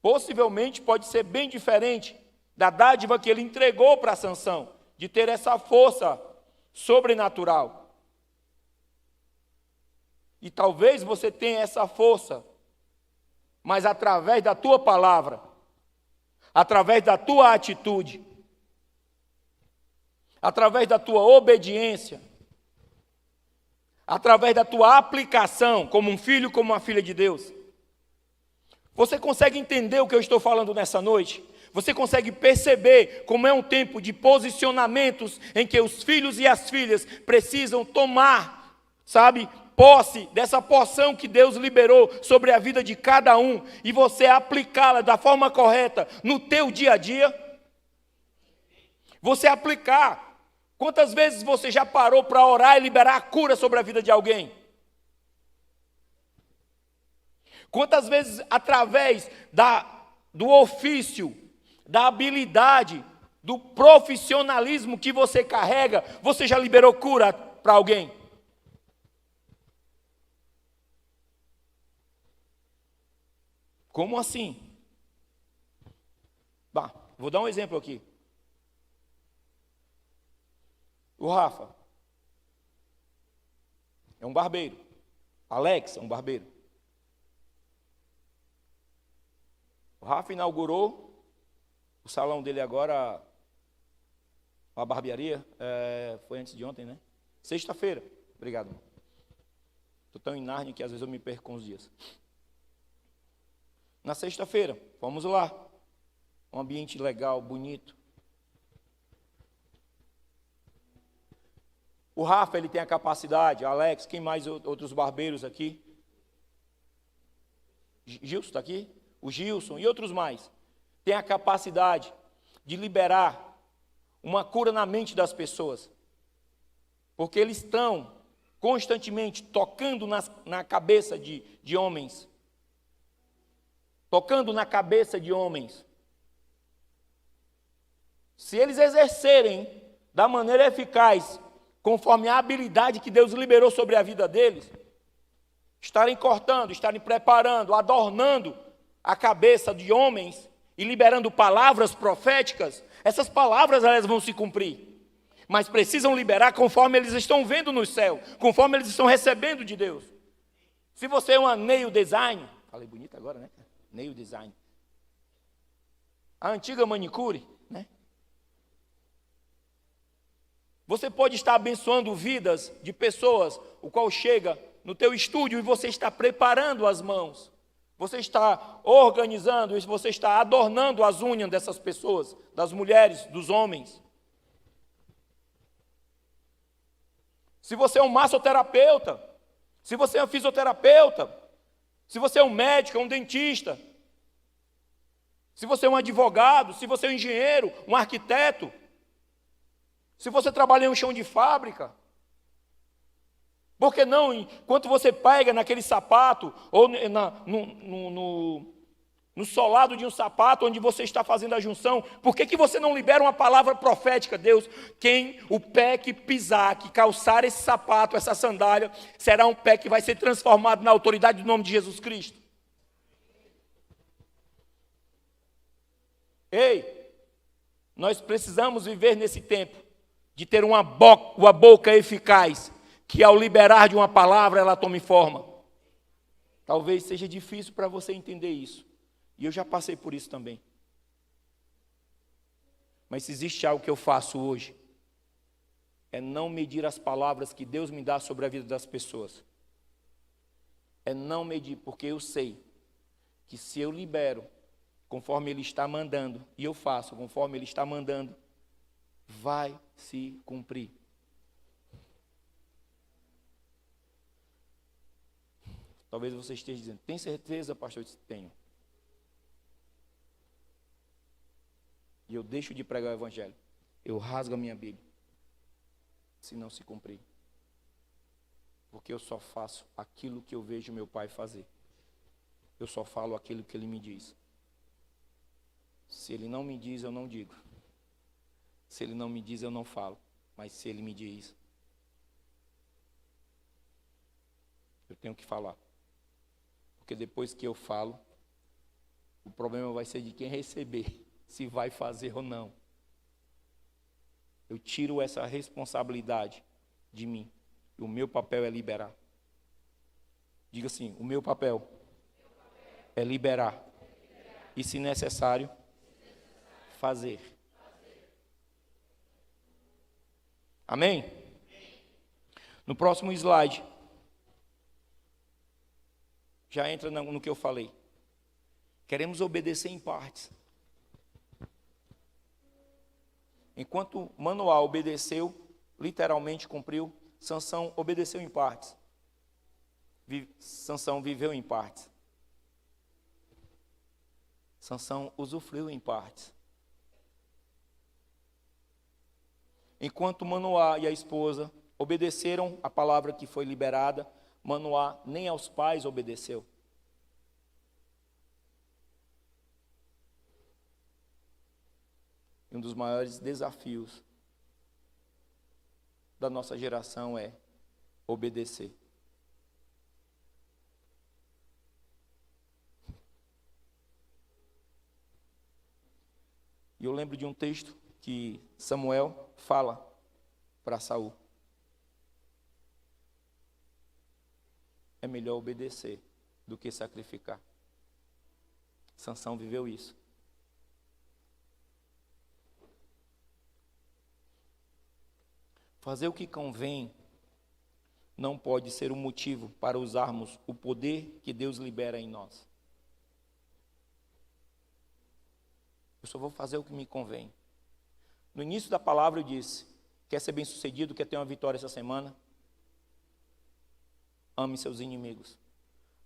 possivelmente pode ser bem diferente da dádiva que ele entregou para Sansão, de ter essa força sobrenatural. E talvez você tenha essa força, mas através da tua palavra, através da tua atitude, através da tua obediência, através da tua aplicação como um filho, como uma filha de Deus. Você consegue entender o que eu estou falando nessa noite? Você consegue perceber como é um tempo de posicionamentos em que os filhos e as filhas precisam tomar, posse dessa porção que Deus liberou sobre a vida de cada um e você aplicá-la da forma correta no teu dia a dia? Você aplicar. Quantas vezes você já parou para orar e liberar a cura sobre a vida de alguém? Quantas vezes, através do ofício, da habilidade, do profissionalismo que você carrega, você já liberou cura para alguém? Como assim? Vou dar um exemplo aqui. O Rafa é um barbeiro. Alex é um barbeiro. O Rafa inaugurou o salão dele agora, a barbearia, foi antes de ontem, né? Sexta-feira. Obrigado. Estou tão em Nárnia que às vezes eu me perco com os dias. Na sexta-feira, fomos lá. Um ambiente legal, bonito. O Rafa, ele tem a capacidade, Alex, quem mais outros barbeiros aqui? Gilson está aqui? O Gilson e outros mais. Tem a capacidade de liberar uma cura na mente das pessoas. Porque eles estão constantemente tocando na cabeça de homens. Tocando na cabeça de homens. Se eles exercerem da maneira eficaz, conforme a habilidade que Deus liberou sobre a vida deles, estarem cortando, estarem preparando, adornando a cabeça de homens e liberando palavras proféticas, essas palavras elas vão se cumprir. Mas precisam liberar conforme eles estão vendo no céu, conforme eles estão recebendo de Deus. Se você é uma nail design, falei bonito agora, né? Nail design. A antiga manicure, né? Você pode estar abençoando vidas de pessoas, o qual chega no teu estúdio e você está preparando as mãos. Você está organizando, você está adornando as unhas dessas pessoas, das mulheres, dos homens. Se você é um massoterapeuta, se você é um fisioterapeuta, se você é um médico, um dentista, se você é um advogado, se você é um engenheiro, um arquiteto, se você trabalha em um chão de fábrica, por que não, enquanto você pega naquele sapato, ou no solado de um sapato, onde você está fazendo a junção, por que você não libera uma palavra profética? Deus, quem o pé que pisar, que calçar esse sapato, essa sandália, será um pé que vai ser transformado na autoridade do nome de Jesus Cristo. Ei, nós precisamos viver nesse tempo, de ter uma boca eficaz, que ao liberar de uma palavra, ela tome forma. Talvez seja difícil para você entender isso. E eu já passei por isso também. Mas se existe algo que eu faço hoje, é não medir as palavras que Deus me dá sobre a vida das pessoas. É não medir, porque eu sei que se eu libero, conforme Ele está mandando, e eu faço conforme Ele está mandando, vai se cumprir. Talvez você esteja dizendo, tem certeza, pastor? Eu disse, tenho. E eu deixo de pregar o evangelho. Eu rasgo a minha Bíblia. Se não se cumprir. Porque eu só faço aquilo que eu vejo meu pai fazer. Eu só falo aquilo que ele me diz. Se ele não me diz, eu não digo. Se ele não me diz, eu não falo. Mas se ele me diz, eu tenho que falar. Porque depois que eu falo, o problema vai ser de quem receber, se vai fazer ou não. Eu tiro essa responsabilidade de mim. E o meu papel é liberar. Diga assim, o meu papel é liberar. E se necessário, fazer. Amém? No próximo slide, já entra no que eu falei. Queremos obedecer em partes. Enquanto Manoá obedeceu, literalmente cumpriu, Sansão obedeceu em partes. Sansão viveu em partes. Sansão usufruiu em partes. Enquanto Manoá e a esposa obedeceram a palavra que foi liberada, Manoá nem aos pais obedeceu. E um dos maiores desafios da nossa geração é obedecer. E eu lembro de um texto que Samuel fala para Saul. É melhor obedecer do que sacrificar. Sansão viveu isso. Fazer o que convém não pode ser um motivo para usarmos o poder que Deus libera em nós. Eu só vou fazer o que me convém. No início da palavra eu disse, Quer ser bem-sucedido? Quer ter uma vitória essa semana? Ame seus inimigos.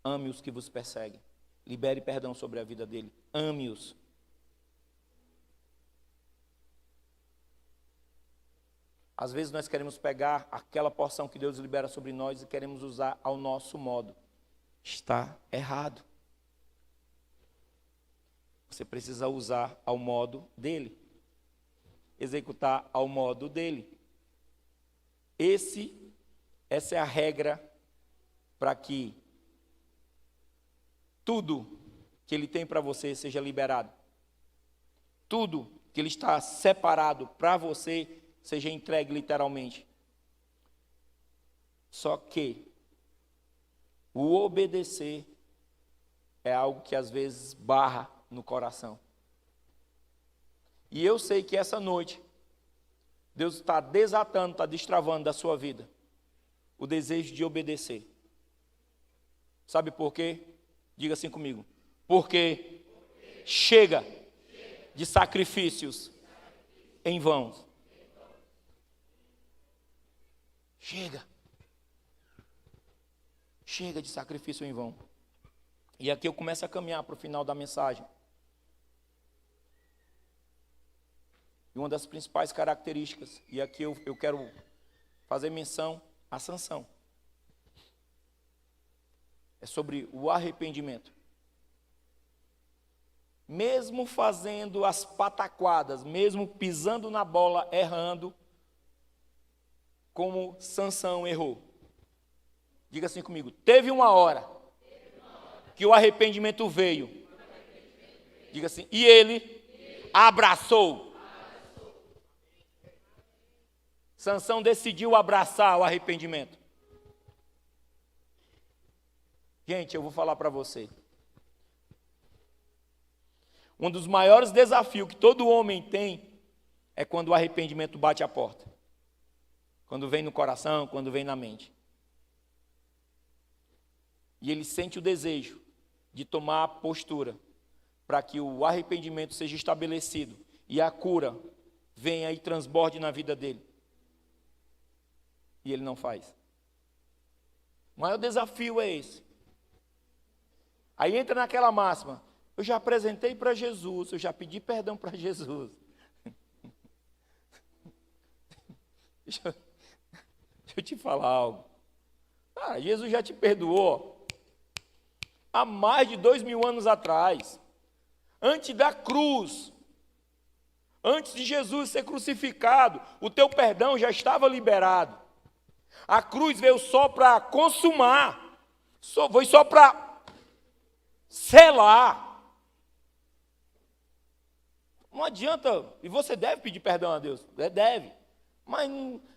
Ame os que vos perseguem. Libere perdão sobre a vida dele. Ame-os. Às vezes nós queremos pegar aquela porção que Deus libera sobre nós e queremos usar ao nosso modo. Está errado. Você precisa usar ao modo dele. Executar ao modo dele. Essa é a regra para que tudo que ele tem para você seja liberado. Tudo que ele está separado para você seja entregue literalmente. Só que o obedecer é algo que às vezes barra no coração. E eu sei que essa noite Deus está desatando, está destravando da sua vida o desejo de obedecer. Sabe por quê? Diga assim comigo. Porque chega de sacrifícios em vão. Chega. Chega de sacrifício em vão. E aqui eu começo a caminhar para o final da mensagem. E uma das principais características, e aqui eu quero fazer menção a Sansão. É sobre o arrependimento. Mesmo fazendo as pataquadas, mesmo pisando na bola, errando, como Sansão errou. Diga assim comigo, teve uma hora que o arrependimento veio. Diga assim, e ele abraçou. Sansão decidiu abraçar o arrependimento. Gente, eu vou falar para você. Um dos maiores desafios que todo homem tem é quando o arrependimento bate a porta. Quando vem no coração, quando vem na mente. E ele sente o desejo de tomar a postura para que o arrependimento seja estabelecido e a cura venha e transborde na vida dele. E ele não faz. O maior desafio é esse. Aí entra naquela máxima, eu já apresentei para Jesus, eu já pedi perdão para Jesus. Deixa eu te falar algo. Jesus já te perdoou há mais de 2000 anos atrás. Antes da cruz, antes de Jesus ser crucificado, o teu perdão já estava liberado. A cruz veio só para consumar, foi só para selar. Não adianta, e você deve pedir perdão a Deus, deve, mas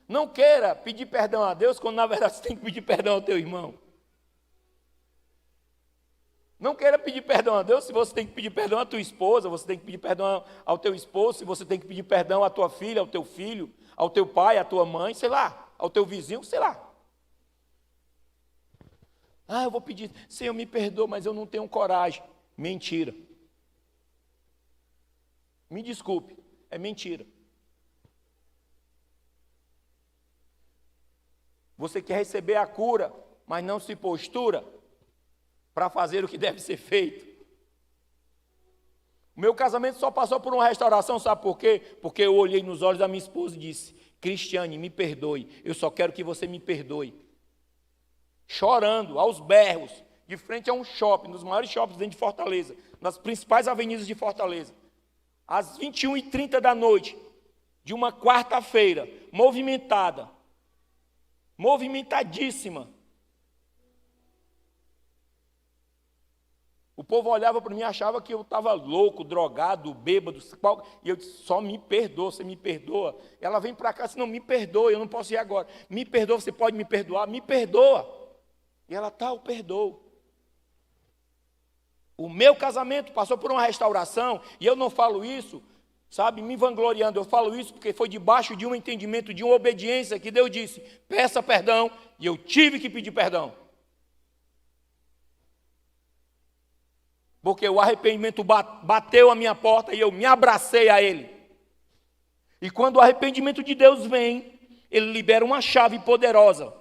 não queira pedir perdão a Deus quando na verdade você tem que pedir perdão ao teu irmão. Não queira pedir perdão a Deus se você tem que pedir perdão à tua esposa, você tem que pedir perdão ao teu esposo, se você tem que pedir perdão à tua filha, ao teu filho, ao teu pai, à tua mãe, sei lá, ao teu vizinho, sei lá. Eu vou pedir, Senhor, me perdoa, mas eu não tenho coragem. Mentira. Me desculpe, é mentira. Você quer receber a cura, mas não se postura para fazer o que deve ser feito. O meu casamento só passou por uma restauração, sabe por quê? Porque eu olhei nos olhos da minha esposa e disse, Cristiane, me perdoe, eu só quero que você me perdoe. Chorando, aos berros, de frente a um shopping, nos maiores shoppings dentro de Fortaleza, nas principais avenidas de Fortaleza, às 21h30 da noite, de uma quarta-feira, movimentadíssima. O povo olhava para mim e achava que eu estava louco, drogado, bêbado, e eu disse, só me perdoa, você me perdoa. Ela vem para cá e disse, não, me perdoa, eu não posso ir agora. Me perdoa, você pode me perdoar? Me perdoa. E ela, eu perdoo. O meu casamento passou por uma restauração, e eu não falo isso, sabe, me vangloriando, eu falo isso porque foi debaixo de um entendimento, de uma obediência que Deus disse, peça perdão, e eu tive que pedir perdão. Porque o arrependimento bateu a minha porta e eu me abracei a ele. E quando o arrependimento de Deus vem, Ele libera uma chave poderosa.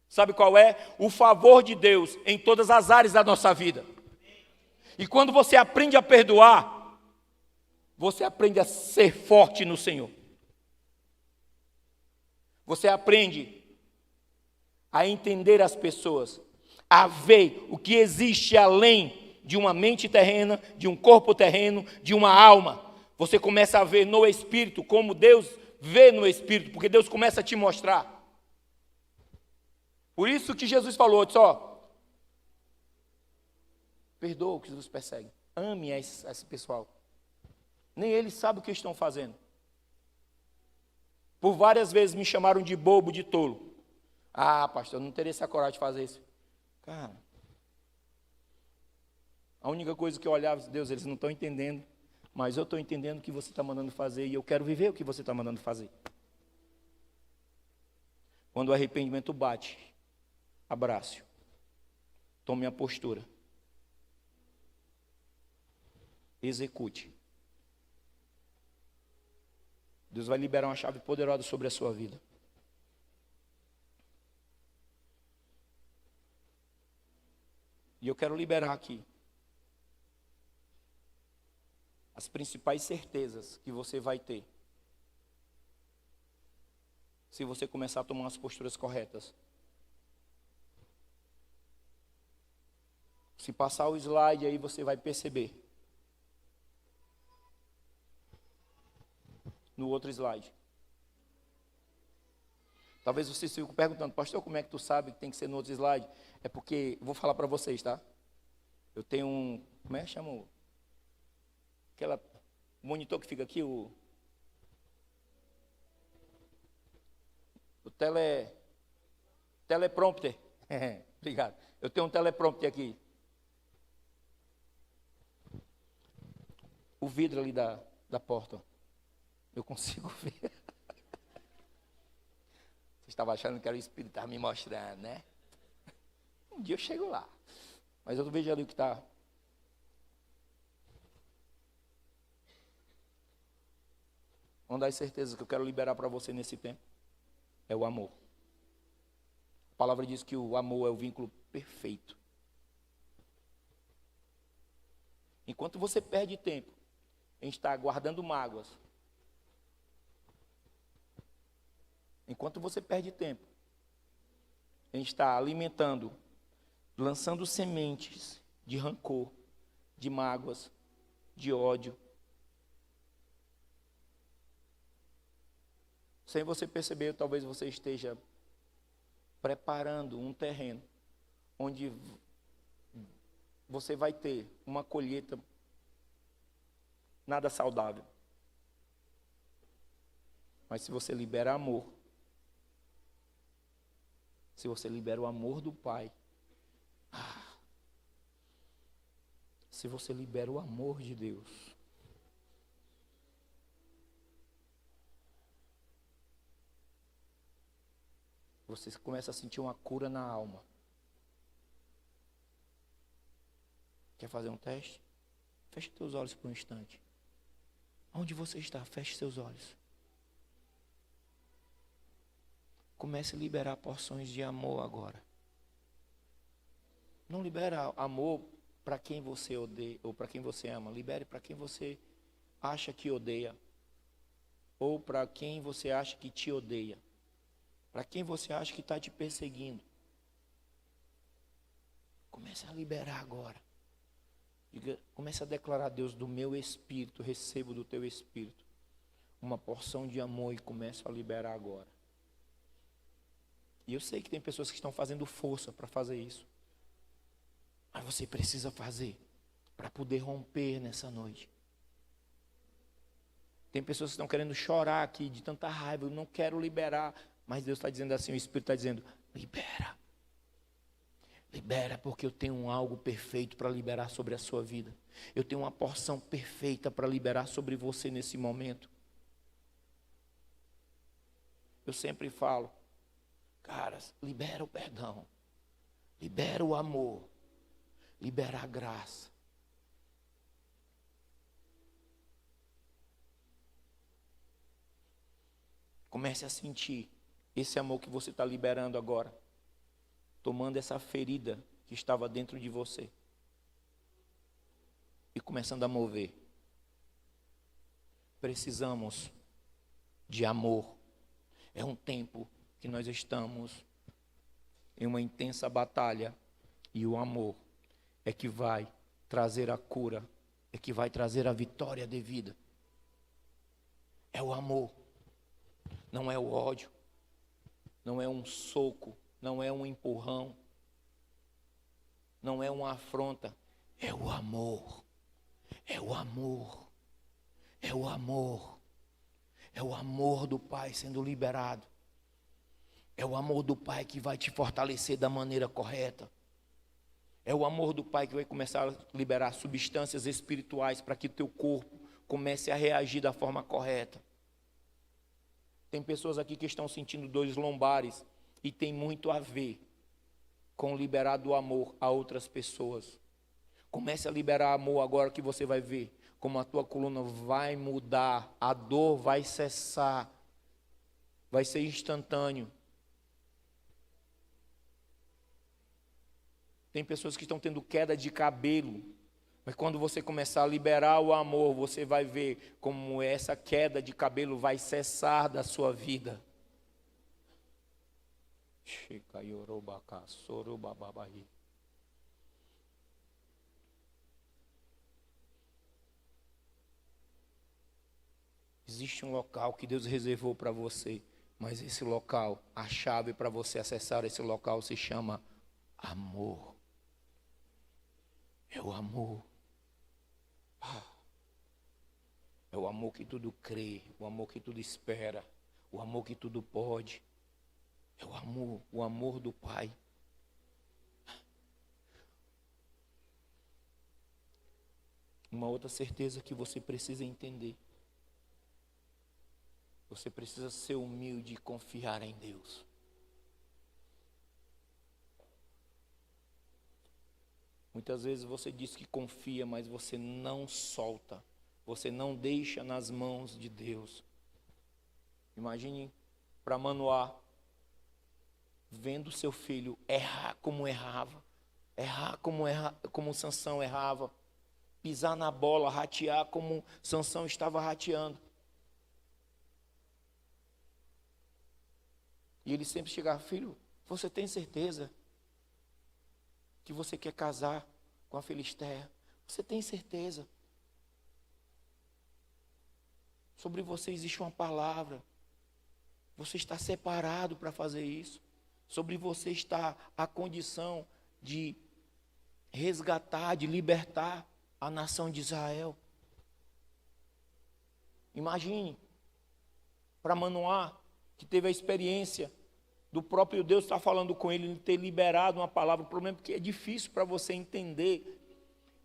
Sabe qual é? O favor de Deus em todas as áreas da nossa vida. E quando você aprende a perdoar, você aprende a ser forte no Senhor. Você aprende a entender as pessoas, a ver o que existe além de uma mente terrena, de um corpo terreno, de uma alma. Você começa a ver no Espírito como Deus vê no Espírito, porque Deus começa a te mostrar. Por isso que Jesus falou, disse, ó, perdoa o que os persegue, ame esse pessoal. Nem eles sabem o que estão fazendo. Por várias vezes me chamaram de bobo, de tolo. Ah, pastor, eu não teria essa coragem de fazer isso. Cara, a única coisa que eu olhava, Deus, eles não estão entendendo, mas eu estou entendendo o que você está mandando fazer e eu quero viver o que você está mandando fazer. Quando o arrependimento bate, abrace-o, tome a postura, execute. Deus vai liberar uma chave poderosa sobre a sua vida. E eu quero liberar aqui as principais certezas que você vai ter se você começar a tomar as posturas corretas. Se passar o slide aí, você vai perceber. No outro slide. Talvez você se fique perguntando, pastor, como é que tu sabe que tem que ser no outro slide? É porque, eu vou falar para vocês, tá? Eu tenho um, como é que chama? Aquela monitor que fica aqui, o teleprompter. Obrigado. Eu tenho um teleprompter aqui. O vidro ali da porta. Eu consigo ver. Você estava achando que era o Espírito que estava me mostrando, né? Um dia eu chego lá. Mas eu vejo ali o que está. Uma das certezas que eu quero liberar para você nesse tempo é o amor. A palavra diz que o amor é o vínculo perfeito. Enquanto você perde tempo em estar guardando mágoas, enquanto você perde tempo em estar alimentando, lançando sementes de rancor, de mágoas, de ódio, sem você perceber, talvez você esteja preparando um terreno onde você vai ter uma colheita nada saudável. Mas se você libera amor, se você libera o amor do Pai, se você libera o amor de Deus, você começa a sentir uma cura na alma. Quer fazer um teste? Feche seus olhos por um instante. Onde você está? Feche seus olhos. Comece a liberar porções de amor agora. Não libera amor para quem você odeia ou para quem você ama. Libere para quem você acha que odeia. Ou para quem você acha que te odeia. Para quem você acha que está te perseguindo. Comece a liberar agora. Comece a declarar, Deus, do meu espírito, recebo do teu espírito uma porção de amor e comece a liberar agora. E eu sei que tem pessoas que estão fazendo força para fazer isso. Mas você precisa fazer para poder romper nessa noite. Tem pessoas que estão querendo chorar aqui de tanta raiva, eu não quero liberar. Mas Deus está dizendo assim, o Espírito está dizendo, libera. Libera, porque eu tenho algo perfeito para liberar sobre a sua vida. Eu tenho uma porção perfeita para liberar sobre você nesse momento. Eu sempre falo, caras, libera o perdão. Libera o amor. Libera a graça. Comece a sentir Esse amor que você está liberando agora, tomando essa ferida que estava dentro de você e começando a mover. Precisamos de amor. É um tempo que nós estamos em uma intensa batalha e o amor é que vai trazer a cura, é que vai trazer a vitória devida. É o amor, não é o ódio, não é um soco, não é um empurrão, não é uma afronta, é o amor, é o amor, é o amor, é o amor do Pai sendo liberado, é o amor do Pai que vai te fortalecer da maneira correta, é o amor do Pai que vai começar a liberar substâncias espirituais para que teu corpo comece a reagir da forma correta. Tem pessoas aqui que estão sentindo dores lombares e tem muito a ver com liberar do amor a outras pessoas. Comece a liberar amor agora que você vai ver como a tua coluna vai mudar, a dor vai cessar, vai ser instantâneo. Tem pessoas que estão tendo queda de cabelo, mas quando você começar a liberar o amor, você vai ver como essa queda de cabelo vai cessar da sua vida. Existe um local que Deus reservou para você, mas esse local, a chave para você acessar esse local se chama amor. É o amor. É o amor que tudo crê, o amor que tudo espera, o amor que tudo pode. É o amor do Pai. Uma outra certeza que você precisa entender. Você precisa ser humilde e confiar em Deus. Muitas vezes você diz que confia, mas você não solta. Você não deixa nas mãos de Deus. Imagine para Manoá, vendo seu filho errar como errava, errar como Sansão errava, pisar na bola, ratear como Sansão estava rateando. E ele sempre chegava: filho, você tem certeza que você quer casar com a Filisteia? Você tem certeza? Sobre você existe uma palavra. Você está separado para fazer isso. Sobre você está a condição de resgatar, de libertar a nação de Israel. Imagine, para Manoá, que teve a experiência do próprio Deus estar falando com ele, ter liberado uma palavra. O problema é que é difícil para você entender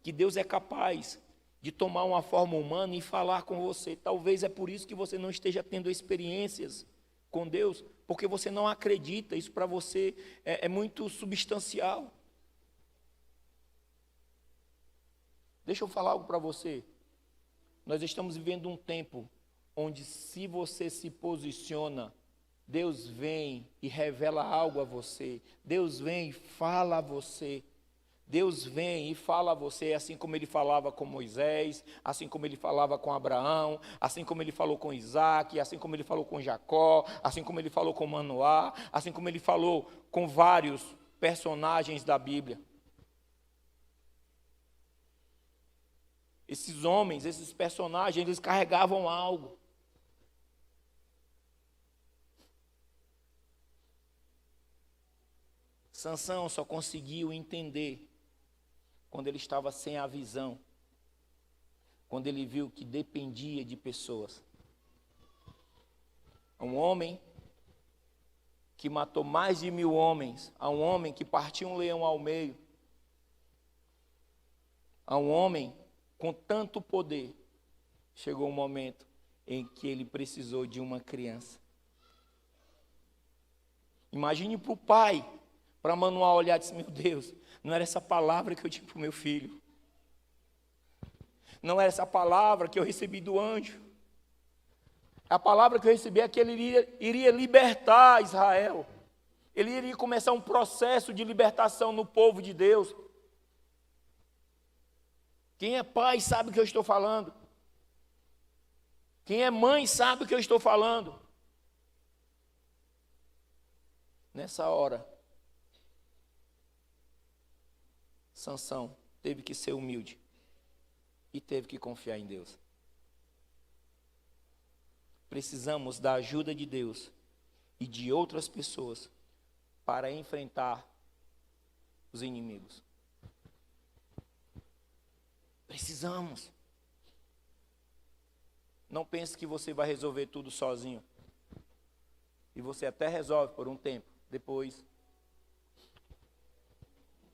que Deus é capaz de tomar uma forma humana e falar com você. Talvez é por isso que você não esteja tendo experiências com Deus, porque você não acredita. Isso para você é muito substancial. Deixa eu falar algo para você. Nós estamos vivendo um tempo onde, se você se posiciona, Deus vem e revela algo a você. Deus vem e fala a você. Deus vem e fala a você, assim como Ele falava com Moisés, assim como Ele falava com Abraão, assim como Ele falou com Isaac, assim como Ele falou com Jacó, assim como Ele falou com Manoá, assim como Ele falou com vários personagens da Bíblia. Esses homens, esses personagens, eles carregavam algo. Sansão só conseguiu entender quando ele estava sem a visão, quando ele viu que dependia de pessoas. Um homem que matou mais de 1000 homens, a um homem que partiu um leão ao meio, a um homem com tanto poder, chegou um momento em que ele precisou de uma criança. Imagine para o pai, para Manoá olhar e dizer: meu Deus, não era essa palavra que eu tinha para o meu filho. Não era essa palavra que eu recebi do anjo. A palavra que eu recebi é que ele iria libertar Israel. Ele iria começar um processo de libertação no povo de Deus. Quem é pai sabe o que eu estou falando. Quem é mãe sabe o que eu estou falando. Nessa hora, Sansão teve que ser humilde e teve que confiar em Deus. Precisamos da ajuda de Deus e de outras pessoas para enfrentar os inimigos. Precisamos. Não pense que você vai resolver tudo sozinho. E você até resolve por um tempo. Depois